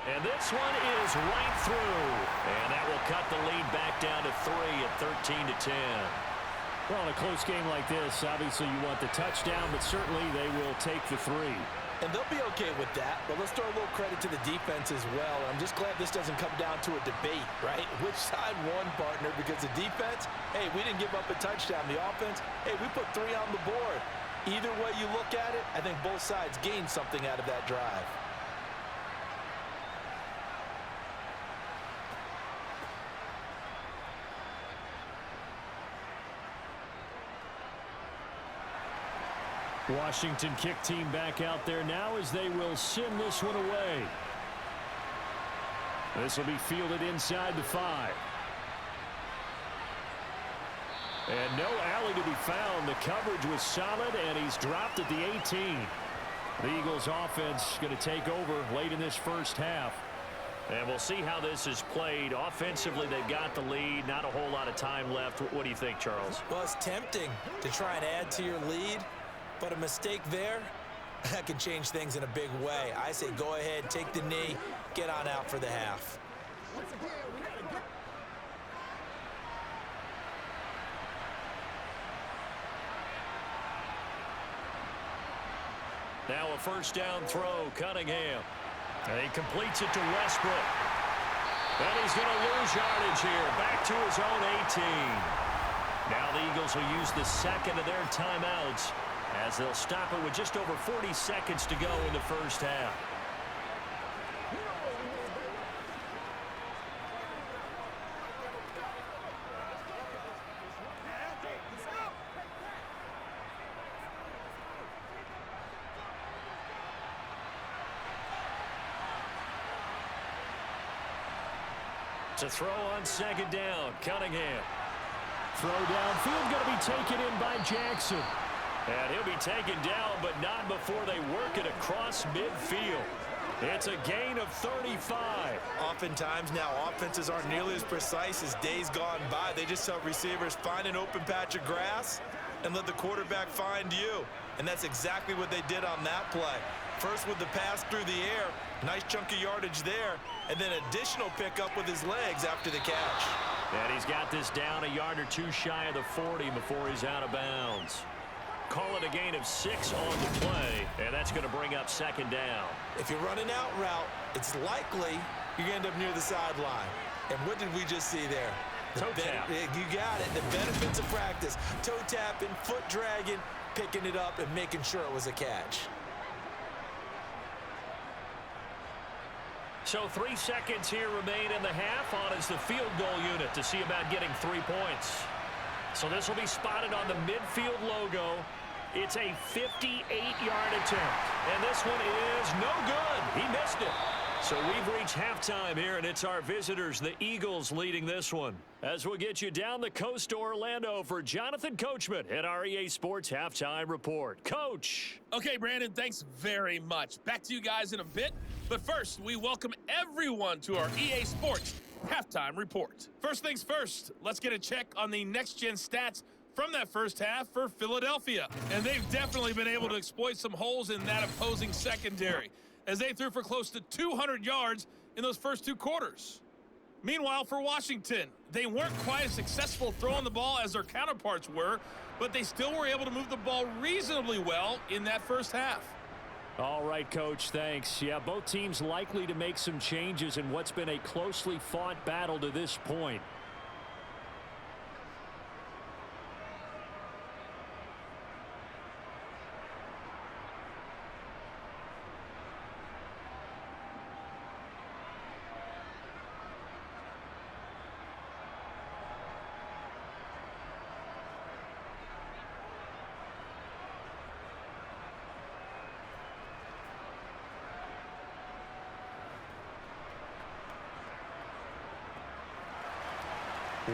And this one is right through. And that will cut the lead back down to 3 at 13-10. Well, in a close game like this, obviously you want the touchdown, but certainly they will take the 3. And they'll be okay with that, but let's throw a little credit to the defense as well. I'm just glad this doesn't come down to a debate, right? Which side won, partner? Because the defense, hey, we didn't give up a touchdown. The offense, hey, we put 3 on the board. Either way you look at it, I think both sides gained something out of that drive. Washington kick team back out there now as they will send this one away. This will be fielded inside the 5. And no alley to be found. The coverage was solid, and he's dropped at the 18. The Eagles offense going to take over late in this first half. And we'll see how this is played. Offensively, they've got the lead. Not a whole lot of time left. What do you think, Charles? Well, it's tempting to try and add to your lead. But a mistake there, that can change things in a big way. I say go ahead, take the knee, get on out for the half. Now a first down throw, Cunningham. And he completes it to Westbrook. And he's going to lose yardage here, back to his own 18. Now the Eagles will use the second of their timeouts, as they'll stop it with just over 40 seconds to go in the first half. To throw on 2nd down, Cunningham. Throw downfield going to be taken in by Jackson. And he'll be taken down, but not before they work it across midfield. It's a gain of 35. Oftentimes now offenses aren't nearly as precise as days gone by. They just tell receivers, find an open patch of grass and let the quarterback find you. And that's exactly what they did on that play. First with the pass through the air, nice chunk of yardage there, and then additional pickup with his legs after the catch. And he's got this down a yard or two shy of the 40 before he's out of bounds. Call it a gain of 6 on the play, and that's going to bring up 2nd down. If you're running out route, it's likely you're going to end up near the sideline. And what did we just see there? Toe tap. You got it. The benefits of practice. Toe tapping, foot dragging, picking it up, and making sure it was a catch. So 3 seconds here remain in the half. On is the field goal unit to see about getting 3 points. So this will be spotted on the midfield logo. It's a 58-yard attempt. And this one is no good. He missed it. So we've reached halftime here, and it's our visitors, the Eagles, leading this one. As we'll get you down the coast to Orlando for Jonathan Coachman at our EA Sports Halftime Report. Coach. Okay, Brandon, thanks very much. Back to you guys in a bit. But first, we welcome everyone to our EA Sports halftime report. First things first, let's get a check on the next-gen stats from that first half for Philadelphia. And they've definitely been able to exploit some holes in that opposing secondary, as they threw for close to 200 yards in those first 2 quarters. Meanwhile, for Washington, they weren't quite as successful throwing the ball as their counterparts were, but they still were able to move the ball reasonably well in that first half. All right, Coach, thanks. Yeah, both teams likely to make some changes in what's been a closely fought battle to this point.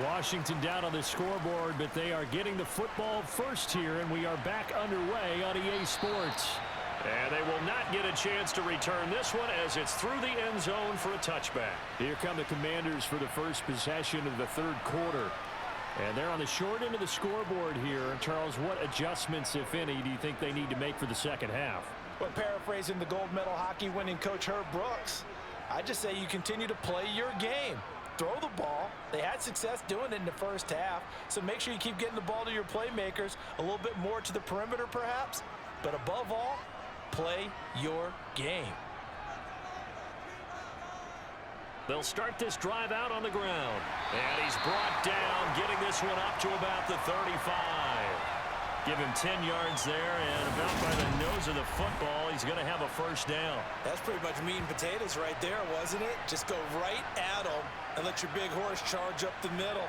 Washington down on the scoreboard, but they are getting the football first here, and we are back underway on EA Sports. And they will not get a chance to return this one as it's through the end zone for a touchback. Here come the Commanders for the first possession of the third quarter. And they're on the short end of the scoreboard here. Charles, what adjustments, if any, do you think they need to make for the second half? Well, paraphrasing the gold medal hockey winning coach Herb Brooks, I just say you continue to play your game. Throw the ball. They had success doing it in the first half, so make sure you keep getting the ball to your playmakers, a little bit more to the perimeter perhaps, but above all, play your game. They'll start this drive out on the ground, and he's brought down, getting this one up to about the 35. Give him 10 yards there, and about by the nose of the football, he's going to have a first down. That's pretty much meat and potatoes right there, wasn't it? Just go right at them and let your big horse charge up the middle.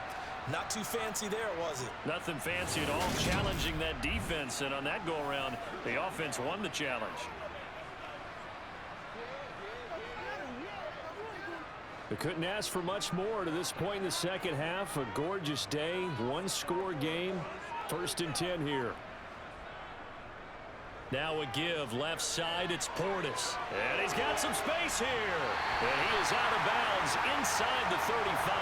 Not too fancy there, was it? Nothing fancy at all, challenging that defense, and on that go-around, the offense won the challenge. They couldn't ask for much more to this point in the second half. A gorgeous day, one-score game. 1st and 10 here. Now a give left side. It's Portis. And he's got some space here. And he is out of bounds inside the 35.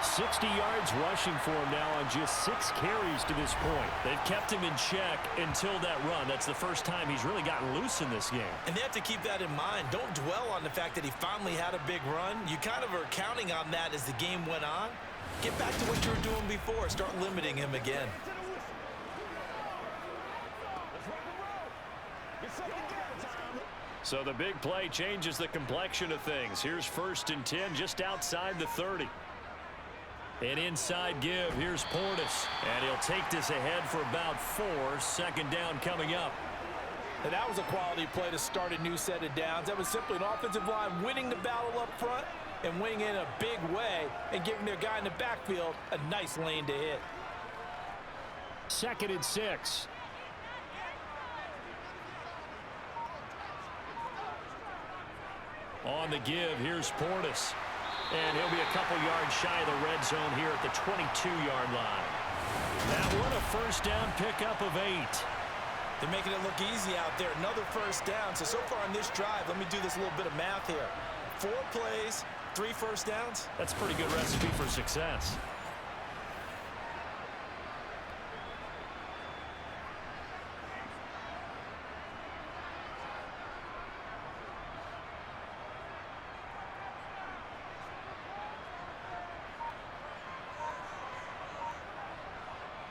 60 yards rushing for him now on just 6 carries to this point. They've kept him in check until that run. That's the first time he's really gotten loose in this game. And they have to keep that in mind. Don't dwell on the fact that he finally had a big run. You kind of are counting on that as the game went on. Get back to what you were doing before. Start limiting him again. So the big play changes the complexion of things. Here's 1st and 10 just outside the 30. An inside give. Here's Portis. And he'll take this ahead for about 4. 2nd down coming up. And that was a quality play to start a new set of downs. That was simply an offensive line winning the battle up front and winning in a big way and giving their guy in the backfield a nice lane to hit. 2nd and 6. On the give, here's Portis. And he'll be a couple yards shy of the red zone here at the 22-yard line. That one, a first down pickup of 8. They're making it look easy out there. Another first down. So far on this drive, let me do this little bit of math here. 4 plays, 3 first downs. That's a pretty good recipe for success.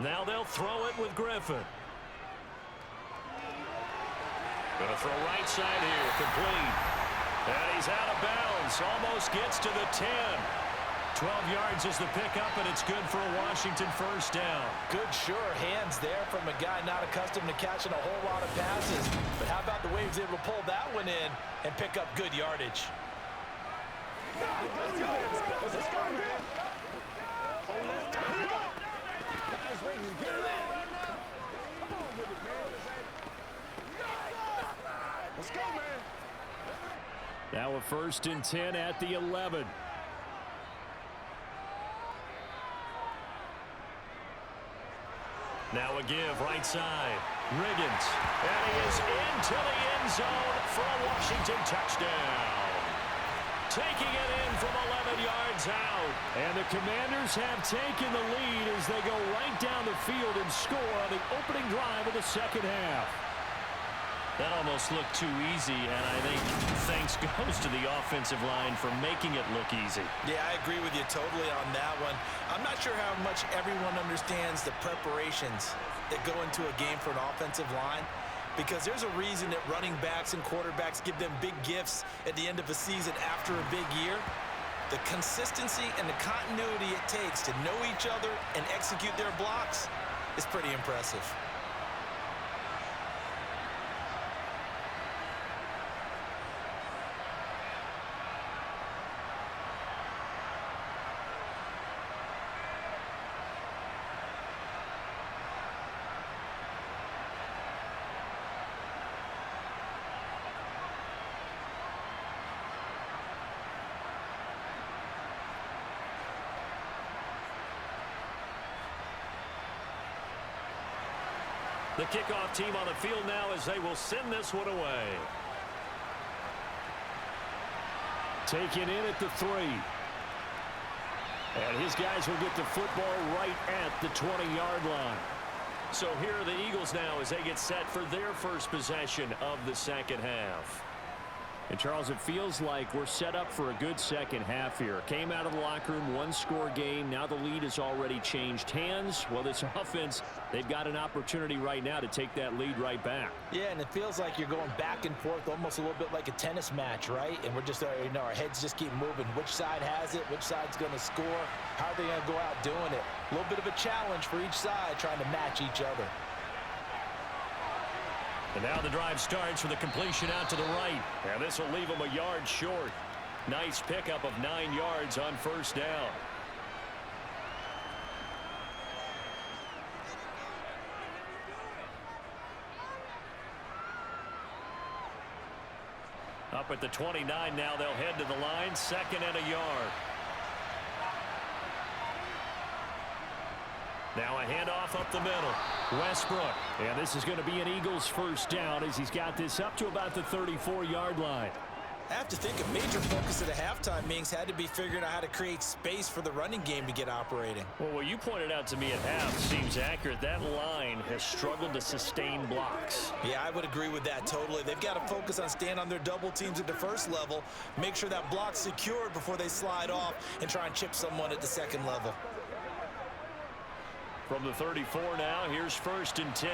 Now they'll throw it with Griffin. Gonna throw right side here, complete. And he's out of bounds, almost gets to the 10. 12 yards is the pickup, and it's good for a Washington first down. Good, sure hands there from a guy not accustomed to catching a whole lot of passes. But how about the way he was able to pull that one in and pick up good yardage? Let's go, man. Now a 1st and 10 at the 11. Now a give right side. Riggins. And he is into the end zone for a Washington touchdown. taking it in from 11 yards out. And the Commanders have taken the lead as they go right down the field and score on the opening drive of the second half. That almost looked too easy, and I think thanks goes to the offensive line for making it look easy. Yeah, I agree with you totally on that one. I'm not sure how much everyone understands the preparations that go into a game for an offensive line, because there's a reason that running backs and quarterbacks give them big gifts at the end of a season after a big year. The consistency and the continuity it takes to know each other and execute their blocks is pretty impressive. The kickoff team on the field now as they will send this one away. Taken in at the 3. And his guys will get the football right at the 20-yard line. So here are the Eagles now as they get set for their first possession of the second half. And, Charles, it feels like we're set up for a good second half here. Came out of the locker room, one-score game. Now the lead has already changed hands. Well, this offense, they've got an opportunity right now to take that lead right back. Yeah, and it feels like you're going back and forth almost a little bit like a tennis match, right? And we're just, our heads just keep moving. Which side has it? Which side's going to score? How are they going to go out doing it? A little bit of a challenge for each side trying to match each other. And now the drive starts with a completion out to the right. And this will leave them a yard short. Nice pickup of 9 yards on first down. Up at the 29 now, they'll head to the line, 2nd and a yard. Now a handoff up the middle. Westbrook. And this is going to be an Eagles first down as he's got this up to about the 34-yard line. I have to think a major focus at the halftime meetings had to be figuring out how to create space for the running game to get operating. Well, what you pointed out to me at half seems accurate. That line has struggled to sustain blocks. Yeah, I would agree with that totally. They've got to focus on staying on their double teams at the first level, make sure that block's secured before they slide off and try and chip someone at the second level. From the 34 now, here's 1st and 10.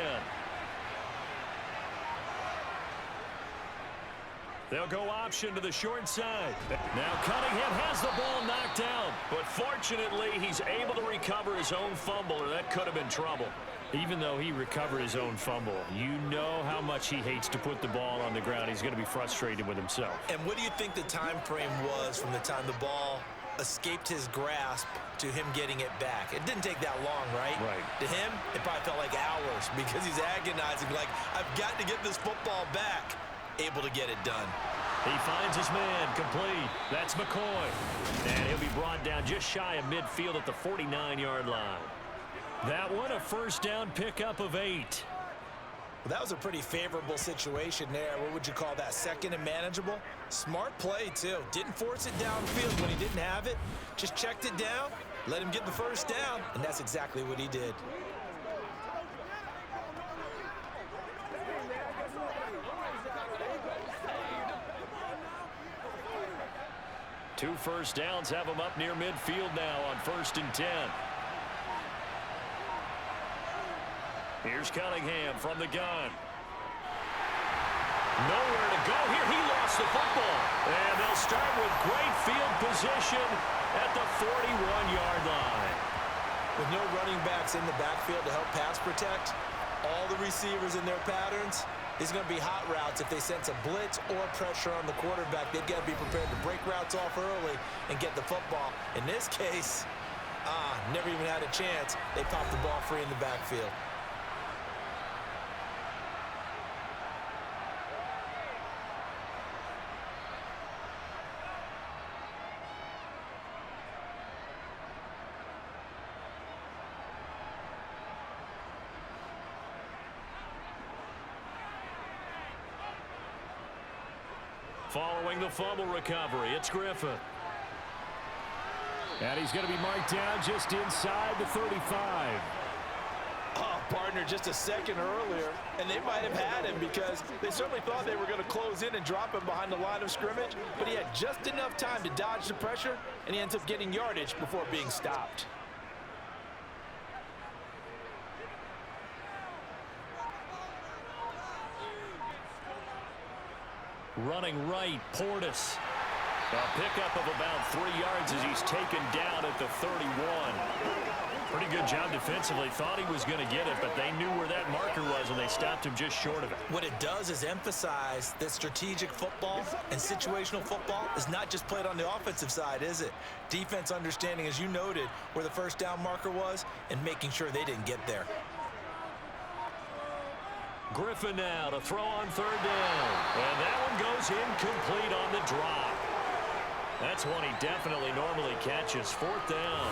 They'll go option to the short side. Now Cunningham has the ball knocked down, but fortunately he's able to recover his own fumble, or that could have been trouble. Even though he recovered his own fumble, you know how much he hates to put the ball on the ground. He's going to be frustrated with himself. And what do you think the time frame was from the time the ball escaped his grasp to him getting it back? It didn't take that long, right? Right. To him, it probably felt like hours because he's agonizing, like, I've got to get this football back. Able to get it done. He finds his man complete. That's McCoy. And he'll be brought down just shy of midfield at the 49-yard line. That one a first down pickup of 8. Well, that was a pretty favorable situation there. What would you call that? 2nd and manageable? Smart play, too. Didn't force it downfield when he didn't have it. Just checked it down, let him get the first down, and that's exactly what he did. Two first downs have him up near midfield now on 1st and 10. Here's Cunningham from the gun. Nowhere to go here. He lost the football. And they'll start with great field position at the 41-yard line. With no running backs in the backfield to help pass protect, all the receivers in their patterns, it's going to be hot routes. If they sense a blitz or pressure on the quarterback, they've got to be prepared to break routes off early and get the football. In this case, never even had a chance. They popped the ball free in the backfield. Following the fumble recovery, it's Griffin. And he's going to be marked down just inside the 35. Oh, partner, just a second earlier, and they might have had him because they certainly thought they were going to close in and drop him behind the line of scrimmage, but he had just enough time to dodge the pressure, and he ends up getting yardage before being stopped. Running right, Portis. A pickup of about 3 yards as he's taken down at the 31. Pretty good job defensively. Thought he was going to get it, but they knew where that marker was, and they stopped him just short of it. What it does is emphasize that strategic football and situational football is not just played on the offensive side, is it? Defense understanding, as you noted, where the first down marker was and making sure they didn't get there. Griffin now to throw on third down. And that one goes incomplete on the drop. That's one he definitely normally catches. Fourth down.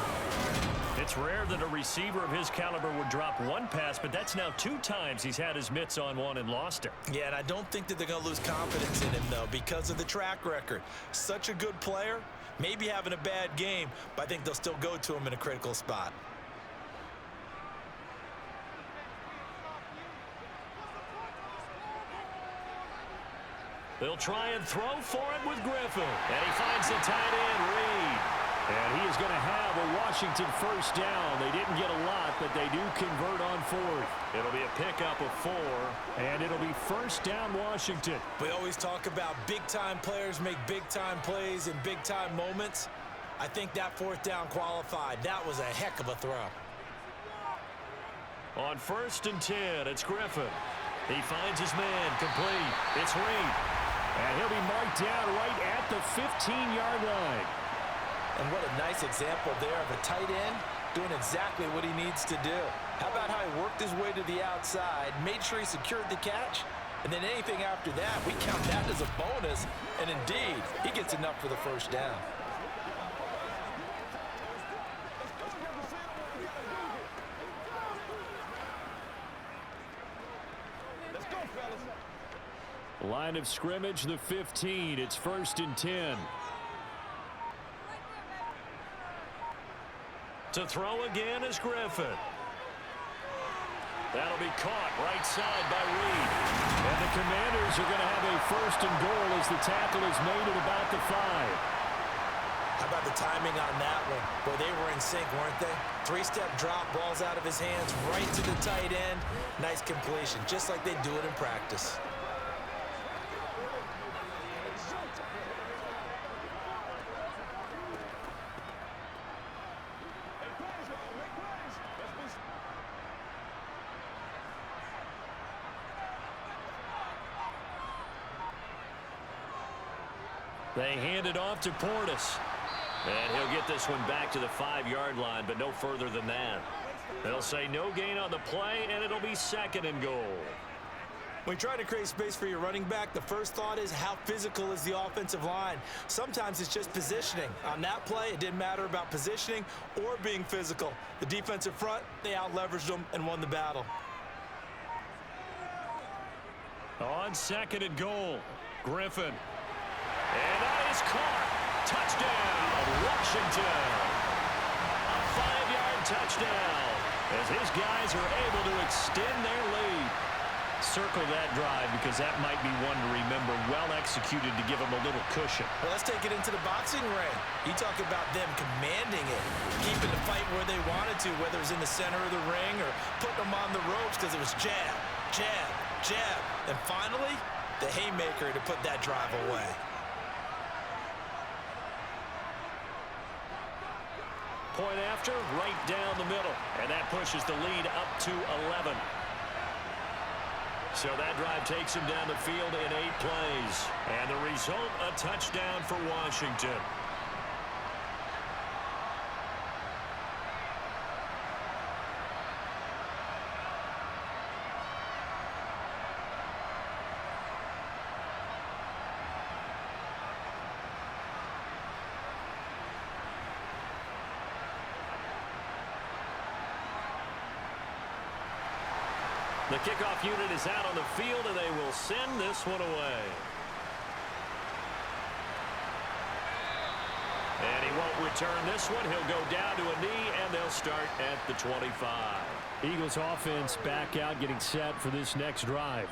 It's rare that a receiver of his caliber would drop one pass, but that's now 2 times he's had his mitts on one and lost it. Yeah, and I don't think that they're going to lose confidence in him, though, because of the track record. Such a good player, maybe having a bad game, but I think they'll still go to him in a critical spot. They'll try and throw for it with Griffin. And he finds the tight end, Reed. And he is going to have a Washington first down. They didn't get a lot, but they do convert on fourth. It'll be a pickup of 4, and it'll be first down Washington. We always talk about big-time players make big-time plays in big-time moments. I think that fourth down qualified. That was a heck of a throw. On 1st and 10, it's Griffin. He finds his man complete. It's Reed. And he'll be marked down right at the 15-yard line. And what a nice example there of a tight end doing exactly what he needs to do. How about how he worked his way to the outside, made sure he secured the catch, and then anything after that, we count that as a bonus. And indeed, he gets enough for the first down. Line of scrimmage, the 15. It's 1st and 10. To throw again is Griffin. That'll be caught right side by Reed. And the Commanders are going to have a 1st and goal as the tackle is made at about the 5. How about the timing on that one? Boy, they were in sync, weren't they? 3-step drop, ball's out of his hands, right to the tight end. Nice completion, just like they do it in practice. They hand it off to Portis. And he'll get this one back to the 5-yard line, but no further than that. They'll say no gain on the play, and it'll be 2nd and goal. When you try to create space for your running back, the first thought is how physical is the offensive line. Sometimes it's just positioning. On that play, it didn't matter about positioning or being physical. The defensive front, they out-leveraged them and won the battle. On 2nd and goal, Griffin. And that is caught. Touchdown, Washington. A 5-yard touchdown as his guys are able to extend their lead. Circle that drive because that might be one to remember. Well executed to give them a little cushion. Well, let's take it into the boxing ring. You talk about them commanding it, keeping the fight where they wanted to, whether it was in the center of the ring or putting them on the ropes because it was jab, jab, jab. And finally, the haymaker to put that drive away. Point after, right down the middle. And that pushes the lead up to 11. So that drive takes him down the field in 8 plays. And the result, a touchdown for Washington. The kickoff unit is out on the field, and they will send this one away. won't return this one. He'll go down to a knee, and they'll start at the 25. Eagles offense back out, getting set for this next drive.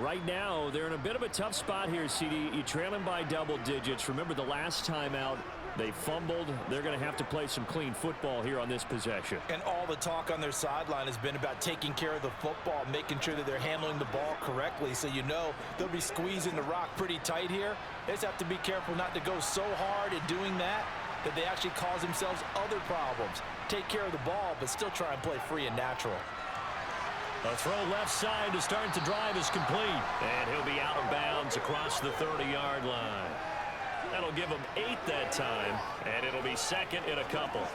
Right now, they're in a bit of a tough spot here, CD. You're trailing by double digits. Remember the last time out, they fumbled. They're going to have to play some clean football here on this possession. And all the talk on their sideline has been about taking care of the football, making sure that they're handling the ball correctly. So you know they'll be squeezing the rock pretty tight here. They just have to be careful not to go so hard at doing that they actually cause themselves other problems. Take care of the ball, but still try and play free and natural. A throw left side to start the drive is complete. And he'll be out of bounds across the 30-yard line. That'll give him 8 that time, and it'll be second in a couple.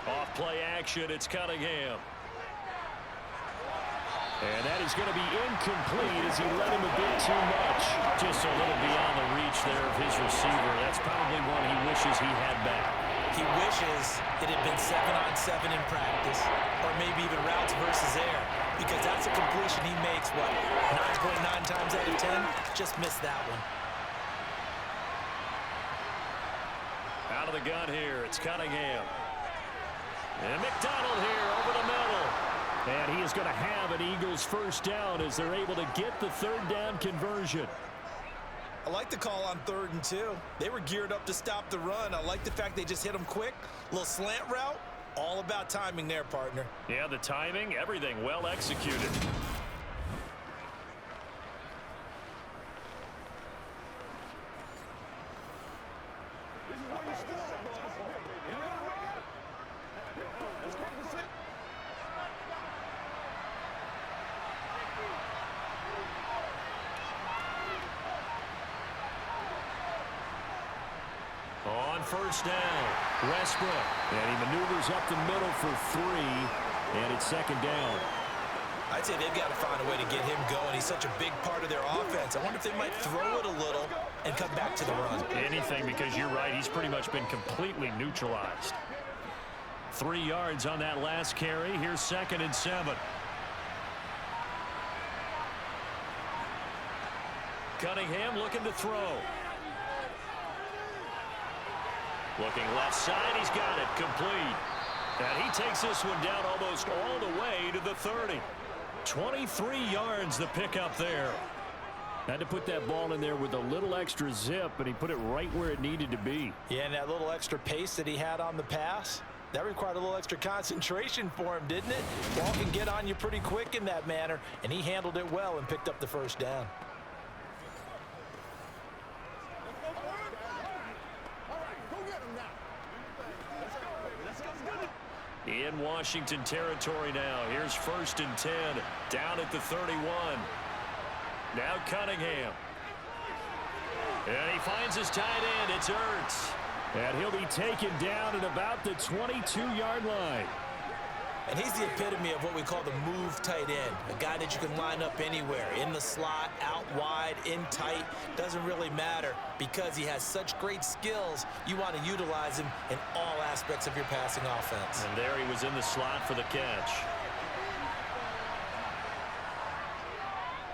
Off play action, it's Cunningham. And that is going to be incomplete as he let him a bit too much. Just a little beyond the reach there of his receiver. That's probably one he wishes he had back. He wishes it had been 7-on-7 in practice, or maybe even routes versus air, because that's a completion he makes, what, 9.9 times out of 10? Just missed that one. Out of the gun here, it's Cunningham. And McDonald here over the middle. And he is going to have an Eagles first down as they're able to get the third down conversion. I like the call on 3rd and 2. They were geared up to stop the run. I like the fact they just hit them quick. A little slant route. All about timing there, partner. Yeah, the timing, everything well executed. On first down, Westbrook. And he maneuvers up the middle for 3, and it's second down. I'd say they've got to find a way to get him going. He's such a big part of their offense. I wonder if they might throw it a little and come back to the run. Anything, because you're right. He's pretty much been completely neutralized. 3 yards on that last carry. Here's 2nd and 7. Cunningham looking to throw. Looking left side, he's got it, complete. And he takes this one down almost all the way to the 30. 23 yards the pickup there. Had to put that ball in there with a little extra zip, and he put it right where it needed to be. Yeah, and that little extra pace that he had on the pass, that required a little extra concentration for him, didn't it? Ball can get on you pretty quick in that manner, and he handled it well and picked up the first down. In Washington territory now. Here's 1st and 10. Down at the 31. Now Cunningham. And he finds his tight end. It's Ertz. And he'll be taken down at about the 22-yard line. And he's the epitome of what we call the move tight end. A guy that you can line up anywhere. In the slot, out wide, in tight. Doesn't really matter because he has such great skills. You want to utilize him in all aspects of your passing offense. And there he was in the slot for the catch.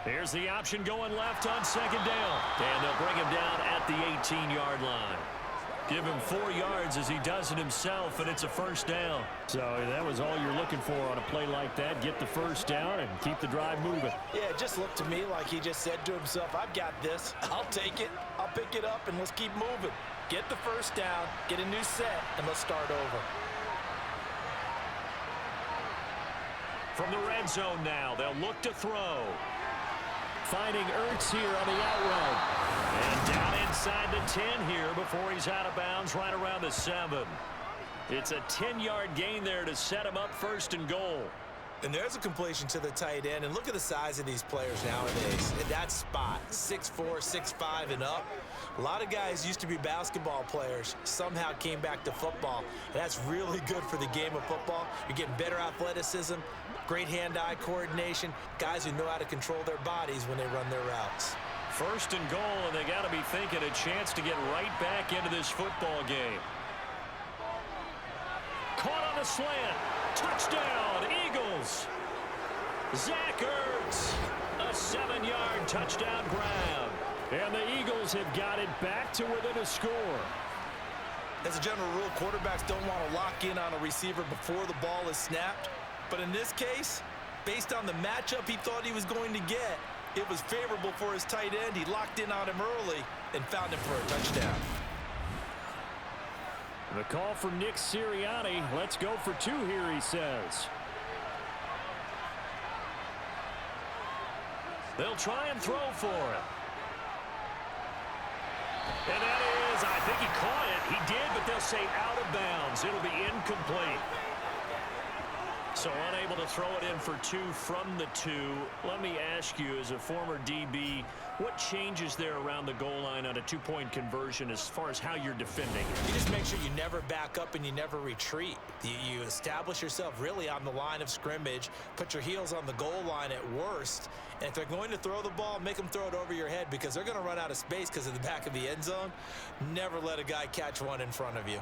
Here's the option going left on 2nd down. And they'll bring him down at the 18-yard line. Give him 4 yards as he does it himself, and it's a first down. So that was all you're looking for on a play like that. Get the first down and keep the drive moving. Yeah, it just looked to me like he just said to himself, I've got this. I'll take it. I'll pick it up, and let's keep moving. Get the first down, get a new set, and let's start over. From the red zone now, they'll look to throw. Finding Ertz here on the out route. And down inside the 10 here before he's out of bounds right around the 7. It's a 10-yard gain there to set him up 1st and goal. And there's a completion to the tight end. And look at the size of these players nowadays. In that spot, 6'4", 6'5", and up. A lot of guys used to be basketball players, somehow came back to football. And that's really good for the game of football. You're getting better athleticism, great hand-eye coordination, guys who know how to control their bodies when they run their routes. 1st and goal, and they got to be thinking a chance to get right back into this football game. caught on the slant. Touchdown, Eagles. Zach Ertz, a 7-yard touchdown grab. And the Eagles have got it back to within a score. As a general rule, quarterbacks don't want to lock in on a receiver before the ball is snapped. But in this case, based on the matchup he thought he was going to get, it was favorable for his tight end. He locked in on him early and found him for a touchdown. The call for Nick Sirianni. Let's go for 2 here, he says. They'll try and throw for it. And that is, I think he caught it. He did, but they'll say out of bounds. It'll be incomplete. So unable to throw it in for 2 from the 2. Let me ask you, as a former DB, what changes there around the goal line on a 2-point conversion as far as how you're defending? You just make sure you never back up and you never retreat. You establish yourself really on the line of scrimmage, put your heels on the goal line at worst, and if they're going to throw the ball, make them throw it over your head because they're going to run out of space because of the back of the end zone. Never let a guy catch one in front of you.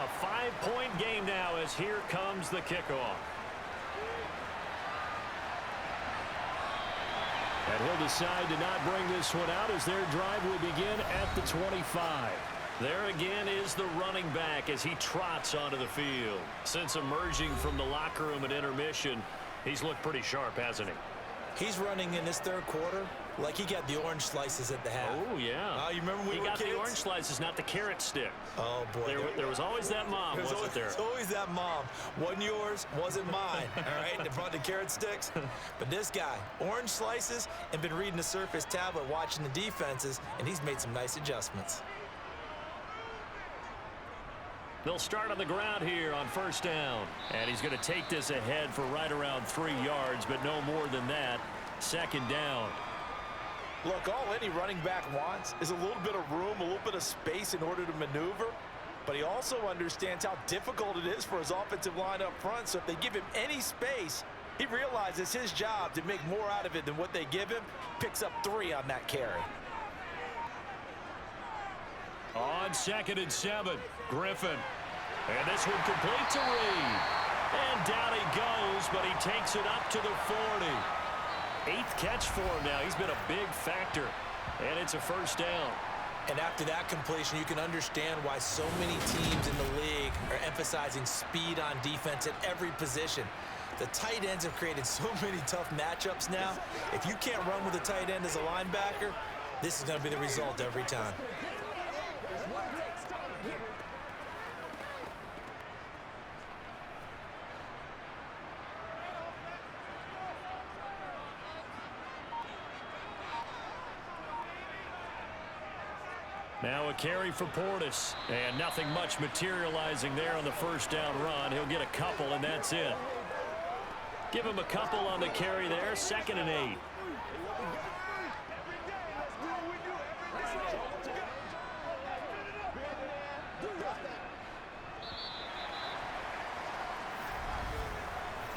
A 5-point game now as here comes the kickoff. And he'll decide to not bring this one out as their drive will begin at the 25. There again is the running back as he trots onto the field. Since emerging from the locker room at intermission, he's looked pretty sharp, hasn't he? He's running in this third quarter like he got the orange slices at the half. Oh, yeah. You remember when he we were got kids? the orange slices, not the carrot stick. Oh, boy. There was always that mom, wasn't there? There's always that mom. Wasn't yours, wasn't mine. All right, they brought the carrot sticks. But this guy, orange slices, and been reading the Surface tablet, watching the defenses, and he's made some nice adjustments. They'll start on the ground here on first down. And he's going to take this ahead for right around 3 yards, but no more than that. Second down. Look, all any running back wants is a little bit of room, a little bit of space in order to maneuver. But he also understands how difficult it is for his offensive line up front. So if they give him any space, he realizes his job to make more out of it than what they give him. Picks up 3 on that carry. On 2nd and 7, Griffin. And this one complete to Reed. And down he goes, but he takes it up to the 40. 8th catch for him now. He's been a big factor. And it's a first down. And after that completion, you can understand why so many teams in the league are emphasizing speed on defense at every position. The tight ends have created so many tough matchups now. If you can't run with a tight end as a linebacker, this is going to be the result every time. Now a carry for Portis, and nothing much materializing there on the first down run. He'll get a couple, and that's it. Give him a couple on the carry there, 2nd and 8.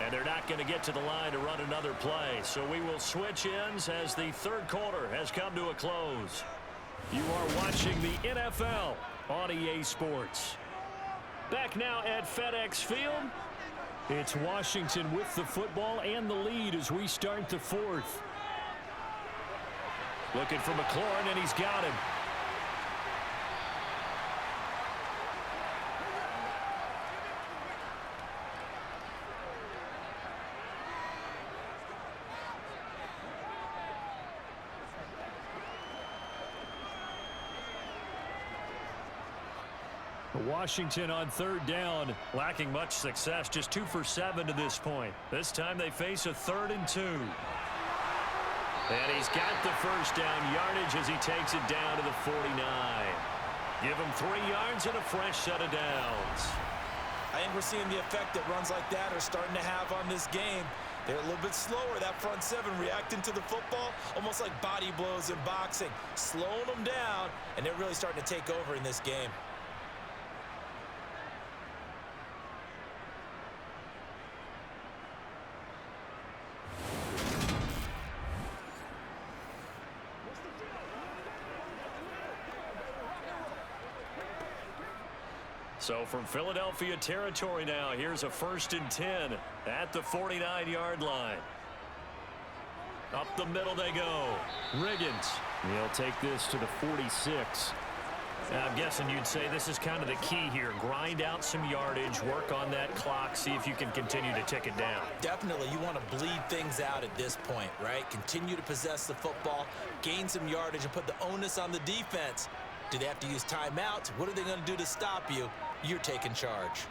And they're not going to get to the line to run another play, so we will switch ends as the third quarter has come to a close. You are watching the NFL on EA Sports. Back now at FedEx Field. It's Washington with the football and the lead as we start the 4th. Looking for McLaurin, and he's got him. Washington on 3rd down, lacking much success, just 2 for 7 to this point. This time they face a 3rd and 2. And he's got the first down yardage as he takes it down to the 49. Give him 3 yards and a fresh set of downs. I think we're seeing the effect that runs like that are starting to have on this game. They're a little bit slower, that front 7 reacting to the football, almost like body blows in boxing, slowing them down, and they're really starting to take over in this game. So from Philadelphia territory now, here's a 1st and 10 at the 49-yard line. Up the middle they go. Riggins. He'll take this to the 46. I'm guessing you'd say this is kind of the key here. Grind out some yardage, work on that clock, see if you can continue to tick it down. Definitely, you want to bleed things out at this point, right? Continue to possess the football, gain some yardage, and put the onus on the defense. Do they have to use timeouts? What are they going to do to stop you? You're taking charge.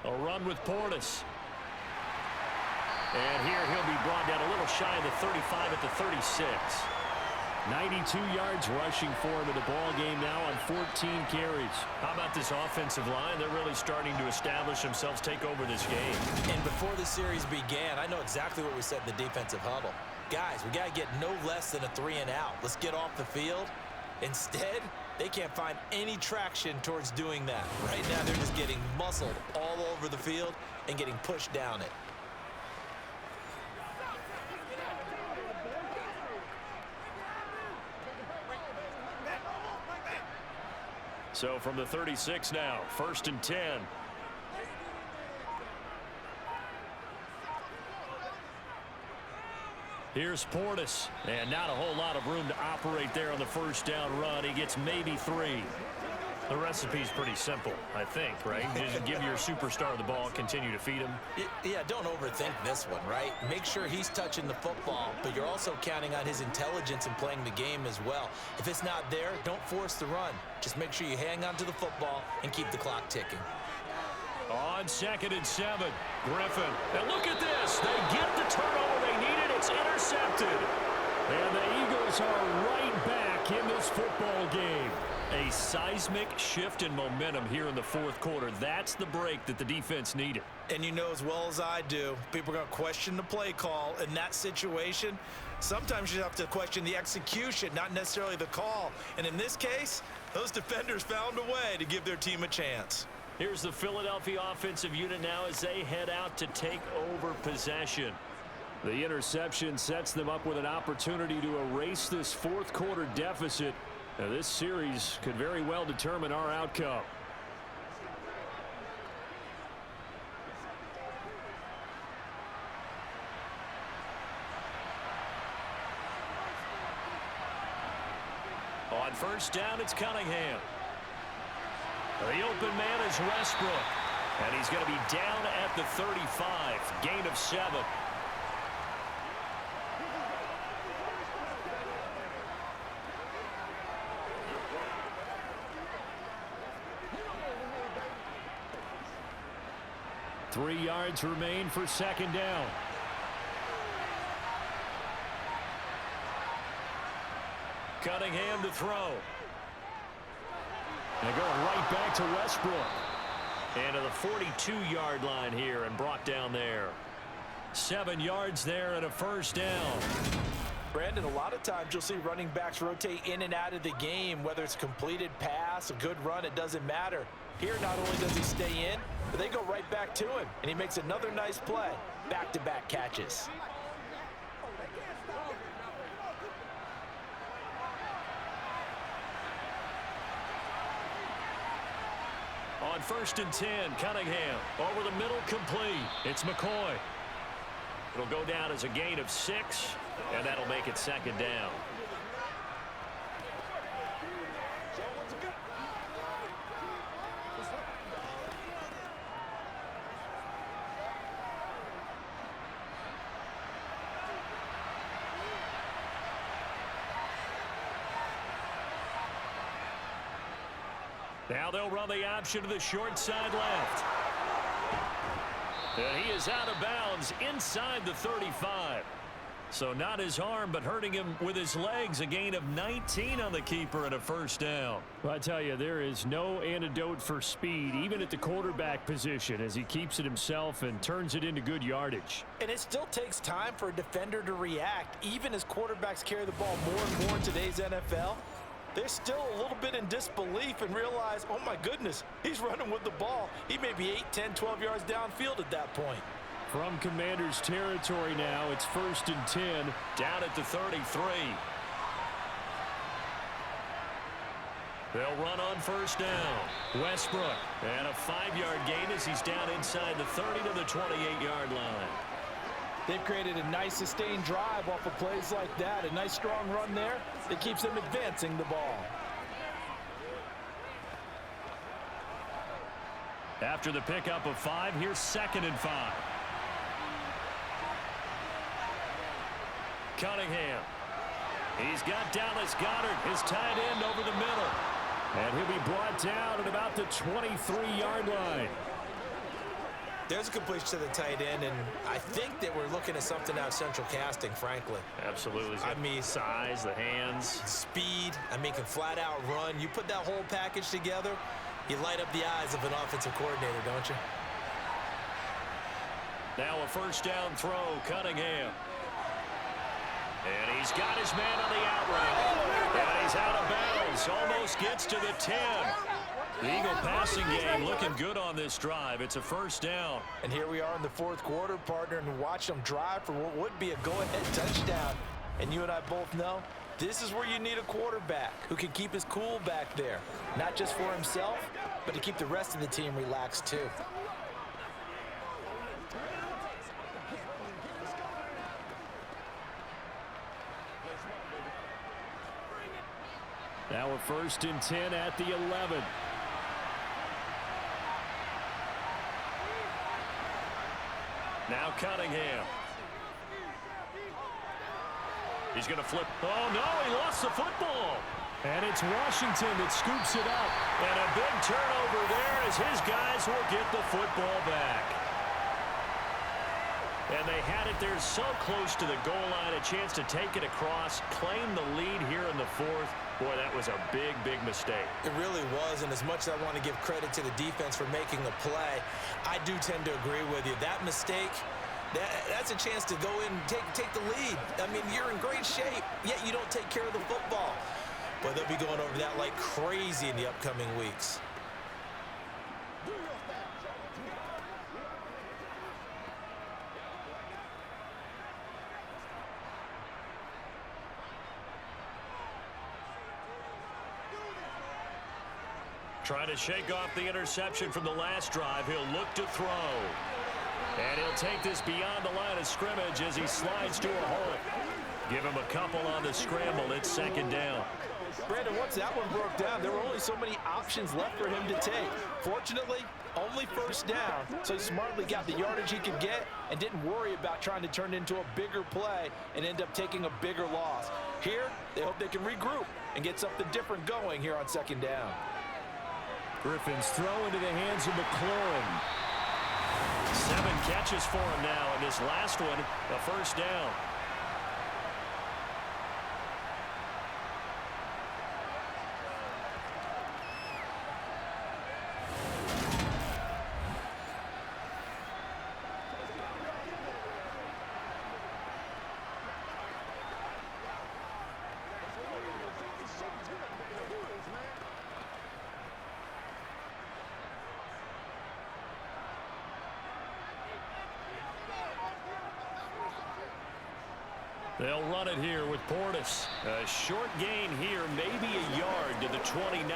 A run with Portis. And here he'll be brought down a little shy of the 35 at the 36. 92 yards rushing for him in the ball game now on 14 carries. How about this offensive line? They're really starting to establish themselves, take over this game. And before the series began, I know exactly what we said in the defensive huddle. Guys, we got to get no less than a 3-and-out. Let's get off the field. Instead, they can't find any traction towards doing that. Right now, they're just getting muscled all over the field and getting pushed down it. So from the 36 now, 1st and 10. Here's Portis, and not a whole lot of room to operate there on the 1st down run. He gets maybe 3. The recipe's pretty simple, I think, right? Just give your superstar the ball, continue to feed him. Yeah, don't overthink this one, right? Make sure he's touching the football, but you're also counting on his intelligence in playing the game as well. If it's not there, don't force the run. Just make sure you hang on to the football and keep the clock ticking. On 2nd and 7, Griffin. And look at this. They get the turnover they needed. It's intercepted. And the Eagles are right back in this football game. A seismic shift in momentum here in the 4th quarter. That's the break that the defense needed. And you know as well as I do, people are going to question the play call in that situation. Sometimes you have to question the execution, not necessarily the call. And in this case, those defenders found a way to give their team a chance. Here's the Philadelphia offensive unit now as they head out to take over possession. The interception sets them up with an opportunity to erase this 4th quarter deficit. Now, this series could very well determine our outcome. On 1st down, it's Cunningham. The open man is Westbrook. And he's going to be down at the 35. Gain of 7. Three yards remain for 2nd down. Cunningham to throw. They go right back to Westbrook. And to the 42-yard line here and brought down there. 7 yards there and a 1st down. Brandon, a lot of times you'll see running backs rotate in and out of the game, whether it's completed pass, a good run, it doesn't matter. Here, not only does he stay in, but they go right back to him, and he makes another nice play. Back-to-back catches. On 1st and 10, Cunningham over the middle, complete. It's McCoy. It'll go down as a gain of 6, and that'll make it 2nd down. Now they'll run the option to the short side left. And he is out of bounds inside the 35. So not his arm, but hurting him with his legs. A gain of 19 on the keeper and a 1st down. Well, I tell you, there is no antidote for speed, even at the quarterback position, as he keeps it himself and turns it into good yardage. And it still takes time for a defender to react. Even as quarterbacks carry the ball more and more in today's NFL, they're still a little bit in disbelief and realize, oh my goodness, he's running with the ball. He may be 8, 10, 12 yards downfield at that point. From Commanders territory now, it's 1st and 10. Down at the 33. They'll run on first down. Westbrook. And a 5-yard gain as he's down inside the 30 to the 28-yard line. They've created a nice sustained drive off of plays like that. A nice strong run there that keeps them advancing the ball. After the pickup of 5, here's 2nd and 5. Cunningham. He's got Dallas Goedert, his tight end, over the middle. And he'll be brought down at about the 23-yard line. There's a completion to the tight end, and I think that we're looking at something out of central casting, frankly. Absolutely. I mean, size, the hands. Speed. I mean, can flat out run. You put that whole package together, you light up the eyes of an offensive coordinator, don't you? Now a first down throw, Cunningham. And he's got his man on the out route. And he's out of bounds. Almost gets to the 10. The Eagle passing game looking good on this drive. It's a first down. And here we are in the 4th quarter, partner, and watch them drive for what would be a go-ahead touchdown. And you and I both know this is where you need a quarterback who can keep his cool back there. Not just for himself, but to keep the rest of the team relaxed too. Now a 1st and 10 at the 11. Now Cunningham. He's going to flip. Oh, no, he lost the football. And it's Washington that scoops it up. And a big turnover there as his guys will get the football back. And they had it there so close to the goal line, a chance to take it across, claim the lead here in the 4th. Boy, that was a big, big mistake. It really was, and as much as I want to give credit to the defense for making the play, I do tend to agree with you. That mistake, that's a chance to go in and take the lead. I mean, you're in great shape, yet you don't take care of the football. But they'll be going over that like crazy in the upcoming weeks. Trying to shake off the interception from the last drive. He'll look to throw. And he'll take this beyond the line of scrimmage as he slides to a hole. Give him a couple on the scramble. It's 2nd down. Brandon, once that one broke down, there were only so many options left for him to take. Fortunately, only first down, so he smartly got the yardage he could get and didn't worry about trying to turn it into a bigger play and end up taking a bigger loss. Here, they hope they can regroup and get something different going here on 2nd down. Griffin's throw into the hands of McLaurin. 7 catches for him now, and this last one, a first down. They'll run it here with Portis. A short gain here, maybe a yard to the 29.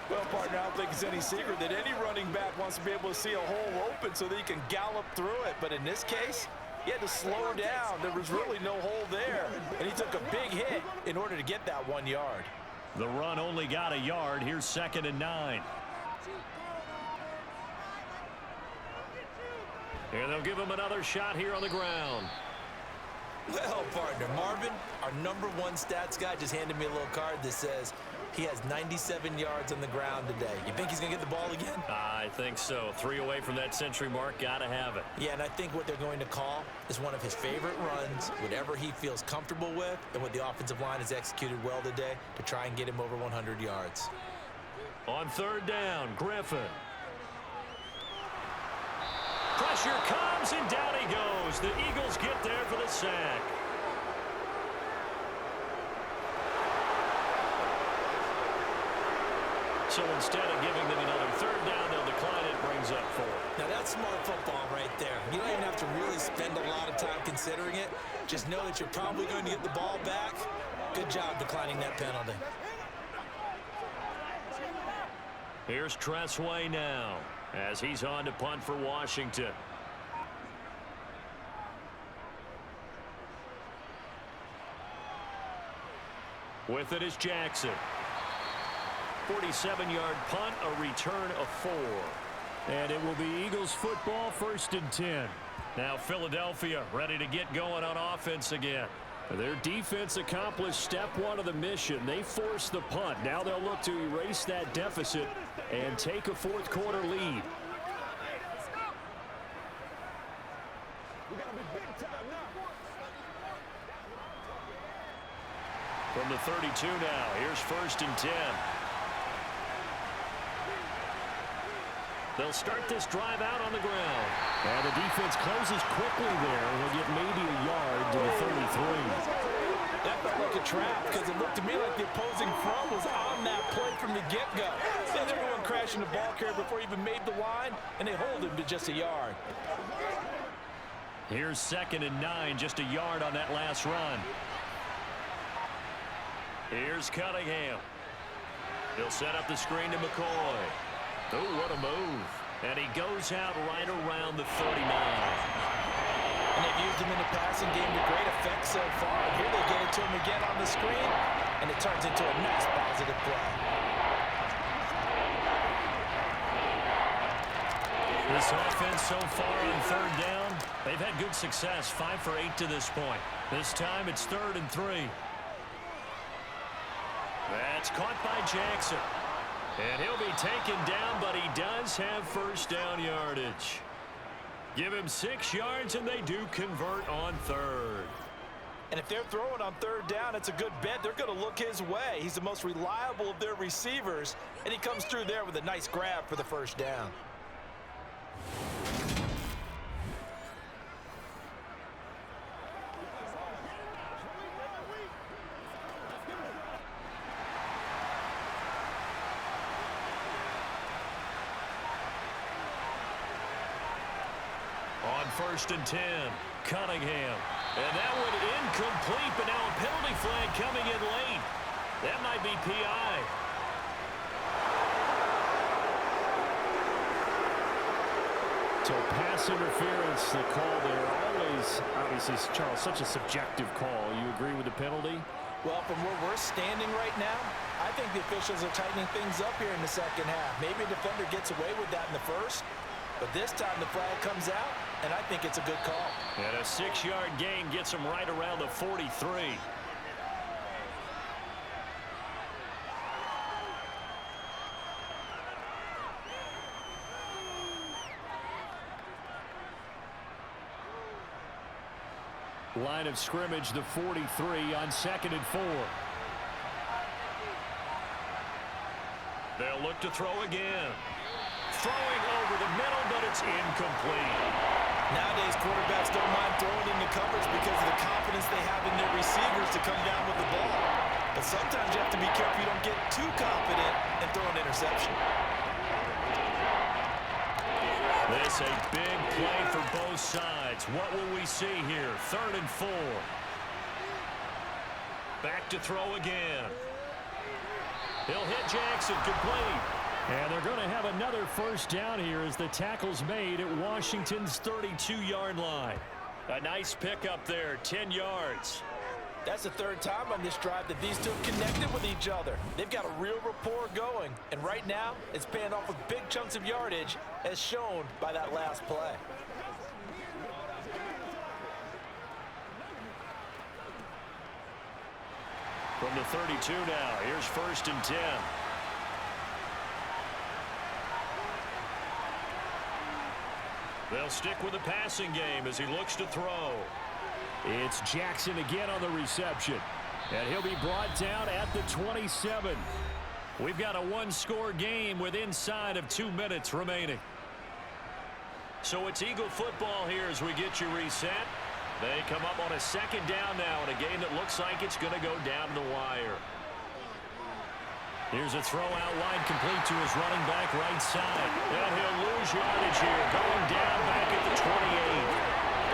Well, partner, I don't think it's any secret that any running back wants to be able to see a hole open so that he can gallop through it. But in this case, he had to slow down. There was really no hole there. And he took a big hit in order to get that 1 yard. The run only got a yard. Here's 2nd and 9. And they'll give him another shot here on the ground. Well, partner, Marvin, our #1 stats guy, just handed me a little card that says he has 97 yards on the ground today. You think he's going to get the ball again? I think so. 3 away from that century mark. Got to have it. Yeah, and I think what they're going to call is one of his favorite runs, whatever he feels comfortable with, and what the offensive line has executed well today to try and get him over 100 yards. On 3rd down, Griffin. Pressure comes, and down he goes. The Eagles get there for the sack. So instead of giving them another 3rd down, they'll decline it, brings up 4. Now, that's smart football right there. You don't even have to really spend a lot of time considering it. Just know that you're probably going to get the ball back. Good job declining that penalty. Here's Tressway now as he's on to punt for Washington. With it is Jackson. 47-yard punt, a return of 4. And it will be Eagles football, 1st and 10. Now Philadelphia ready to get going on offense again. Their defense accomplished step 1 of the mission. They forced the punt. Now they'll look to erase that deficit and take a 4th quarter lead. From the 32 now, here's 1st and 10. They'll start this drive out on the ground. And the defense closes quickly there. They'll get maybe a yard to the 33. That felt like a trap because it looked to me like the opposing front was on that play from the get-go. Sends everyone crashing the ball carrier before he even made the line, and they hold him to just a yard. Here's 2nd and 9, just a yard on that last run. Here's Cunningham. He'll set up the screen to McCoy. Oh, what a move. And he goes out right around the 39. And they've used him in the passing game to great effect so far. And here they get it to him again on the screen, and it turns into a nice positive play. This offense so far on 3rd down, they've had good success, 5 for 8 to this point. This time it's 3rd and 3. That's caught by Jackson. And he'll be taken down, but he does have 1st down yardage. Give him 6 yards, and they do convert on 3rd. And if they're throwing on 3rd down, it's a good bet. They're going to look his way. He's the most reliable of their receivers, and he comes through there with a nice grab for the 1st down. On 1st and 10, Cunningham. And that one incomplete, but now a penalty flag coming in late. That might be PI. So pass interference, the call there. Always, obviously, Charles, such a subjective call. You agree with the penalty? Well, from where we're standing right now, I think the officials are tightening things up here in the 2nd half. Maybe a defender gets away with that in the 1st. But this time the flag comes out, and I think it's a good call. And a 6-yard gain gets him right around the 43. Line of scrimmage, the 43 on 2nd and 4. They'll look to throw again. Throwing over the middle, but it's incomplete. Nowadays, quarterbacks don't mind throwing into coverage because of the confidence they have in their receivers to come down with the ball. But sometimes you have to be careful you don't get too confident and throw an interception. This a big play for both sides. What will we see here? 3rd and 4. Back to throw again. He'll hit Jackson, complete. And they're going to have another 1st down here as the tackle's made at Washington's 32-yard line. A nice pickup there, 10 yards. That's the 3rd time on this drive that these two have connected with each other. They've got a real rapport going, and right now it's paying off with big chunks of yardage, as shown by that last play. From the 32 now, here's 1st and 10. They'll stick with the passing game as he looks to throw. It's Jackson again on the reception. And he'll be brought down at the 27. We've got a 1-score game with inside of 2 minutes remaining. So it's Eagle football here as we get you reset. They come up on a 2nd down now in a game that looks like it's going to go down the wire. Here's a throw out wide, complete to his running back right side. And he'll lose yardage here, going down back at the 28.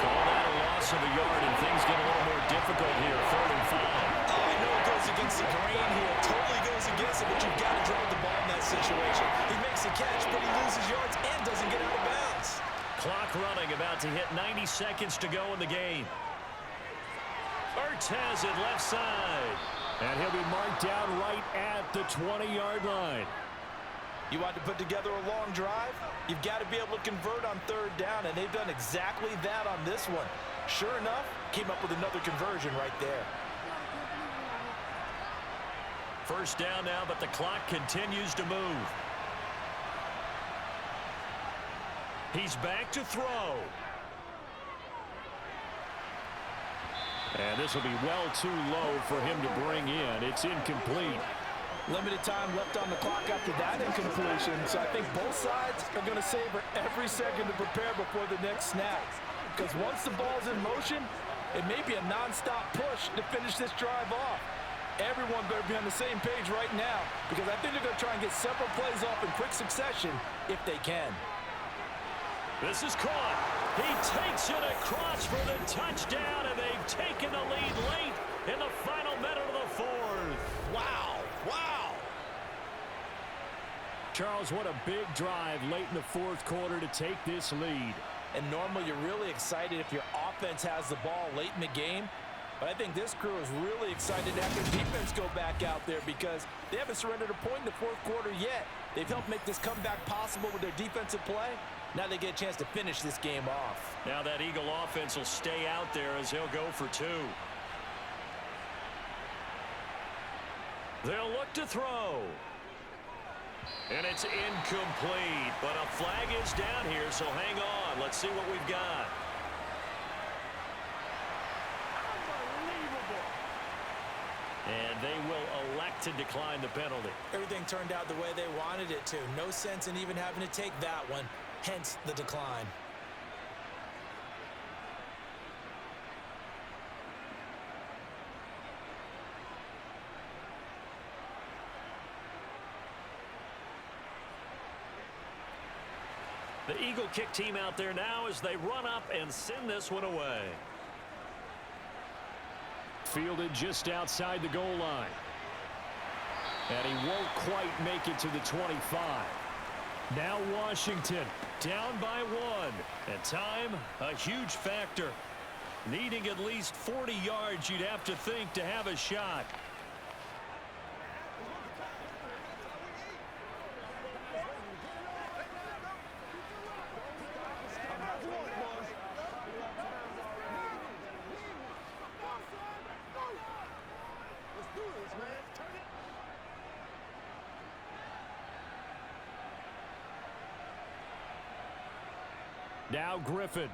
Call that a loss of a yard, and things get a little more difficult here, 3rd and 5. I know it goes against the grain here. Totally goes against it, but you've got to drop the ball in that situation. He may catch, but he loses yards and doesn't get out of bounds. Clock running, about to hit 90 seconds to go in the game. Ertz has it left side. And he'll be marked down right at the 20-yard line. You want to put together a long drive? You've got to be able to convert on third down, and they've done exactly that on this one. Sure enough, came up with another conversion right there. First down now, but the clock continues to move. He's back to throw. And this will be well too low for him to bring in. It's incomplete. Limited time left on the clock after that incompletion, so I think both sides are going to savor every second to prepare before the next snap. Because once the ball's in motion, it may be a non-stop push to finish this drive off. Everyone better be on the same page right now, because I think they're going to try and get several plays off in quick succession if they can. This is caught. He takes it across for the touchdown, and they've taken the lead late in the final minute of the fourth. Wow. Wow. Charles, what a big drive late in the fourth quarter to take this lead. And normally you're really excited if your offense has the ball late in the game. But I think this crew is really excited to have their defense go back out there because they haven't surrendered a point in the fourth quarter yet. They've helped make this comeback possible with their defensive play. Now they get a chance to finish this game off. Now that Eagle offense will stay out there as he'll go for two. They'll look to throw. And it's incomplete, but a flag is down here, so hang on. Let's see what we've got. And they will elect to decline the penalty. Everything turned out the way they wanted it to. No sense in even having to take that one, hence the decline. The Eagle kick team out there now as they run up and send this one away. Fielded just outside the goal line. And he won't quite make it to the 25. Now Washington down by one. And time, a huge factor. Needing at least 40 yards, you'd have to think, to have a shot. Now Griffin.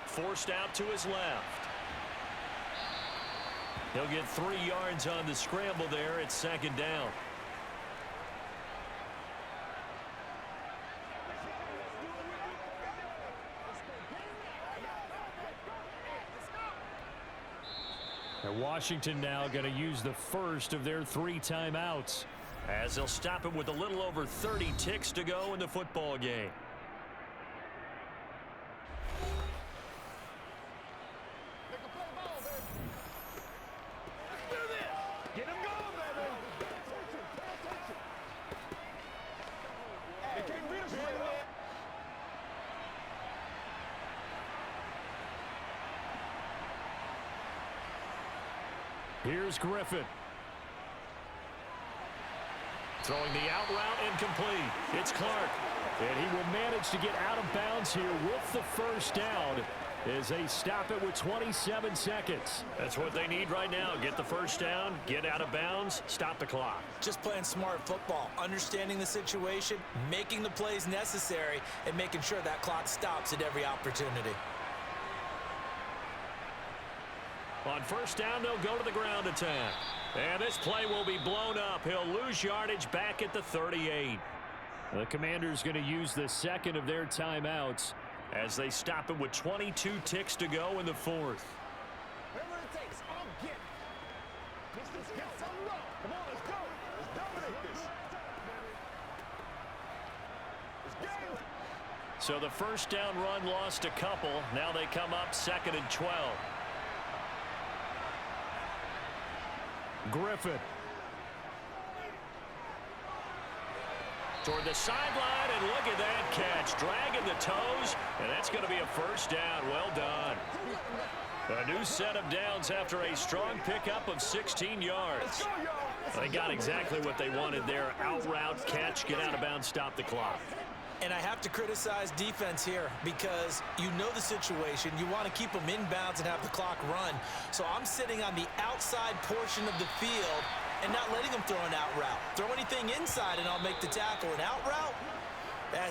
Forced out to his left. He'll get 3 yards on the scramble there. It's second down. And Washington now going to use the first of their 3 timeouts, as they'll stop it with a little over 30 ticks to go in the football game. Get him going, baby. They can't beat us right now. Here's Griffin. Throwing the out route incomplete. It's Clark. And he will manage to get out of bounds here with the first down as they stop it with 27 seconds. That's what they need right now. Get the first down, get out of bounds, stop the clock. Just playing smart football, understanding the situation, making the plays necessary, and making sure that clock stops at every opportunity. On first down, they'll go to the ground attack. And this play will be blown up. He'll lose yardage back at the 38. The Commanders going to use the second of their timeouts as they stop it with 22 ticks to go in the fourth. Whatever it takes, I'll get it. Let's get some love. Come on, let's go. Let's dominate this. Let's go. So the first down run lost a couple. Now they come up 2nd and 12. Griffin. toward the sideline, and look at that catch. Dragging the toes, and that's going to be a first down. Well done. A new set of downs after a strong pickup of 16 yards. They got exactly what they wanted there. Out route, catch, get out of bounds, stop the clock. And I have to criticize defense here because you know the situation. You want to keep them inbounds and have the clock run. So I'm sitting on the outside portion of the field and not letting them throw an out route. Throw anything inside and I'll make the tackle. An out route?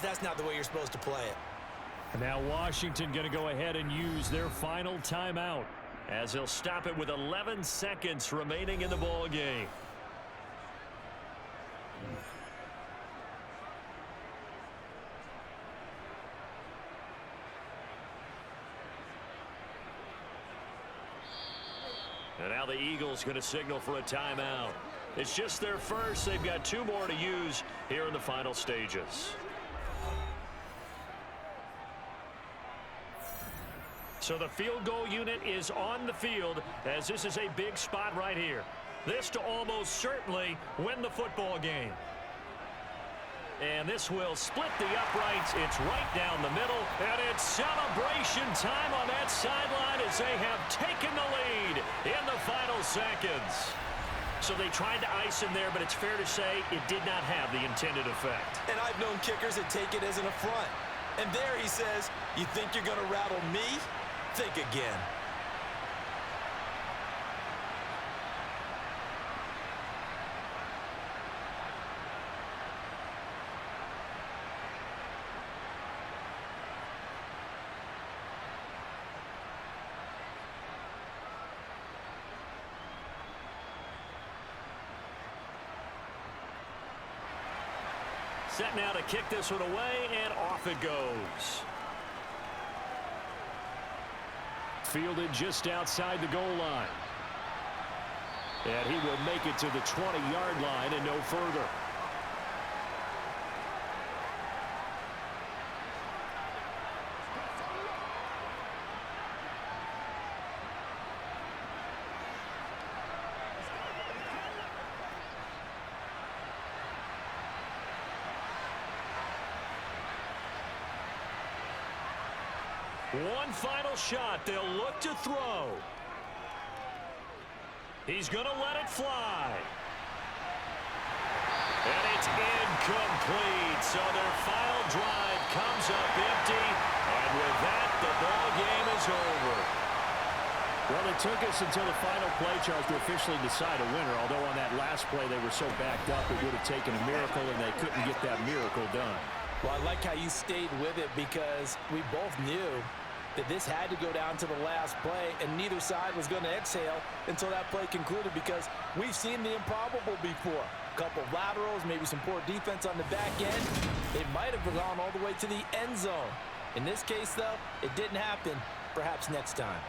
That's not the way you're supposed to play it. And now Washington going to go ahead and use their final timeout as they'll stop it with 11 seconds remaining in the ball game. And now the Eagles going to signal for a timeout. It's just their first. They've got 2 more to use here in the final stages. So the field goal unit is on the field as this is a big spot right here. This to almost certainly win the football game. And this will split the uprights. It's right down the middle. And it's celebration time on that sideline as they have taken the lead in the final seconds. So they tried to ice him there, but it's fair to say it did not have the intended effect. And I've known kickers that take it as an affront. And there he says, you think you're going to rattle me? Think again. Set now to kick this one away, and off it goes. Fielded just outside the goal line. And he will make it to the 20-yard line and no further. One final shot. They'll look to throw. He's going to let it fly. And it's incomplete. So their final drive comes up empty. And with that, the ball game is over. Well, it took us until the final play charge to officially decide a winner, although on that last play they were so backed up it would have taken a miracle, and they couldn't get that miracle done. Well, I like how you stayed with it because we both knew that this had to go down to the last play, and neither side was going to exhale until that play concluded because we've seen the improbable before. A couple of laterals, maybe some poor defense on the back end. They might have gone all the way to the end zone. In this case, though, it didn't happen. Perhaps next time.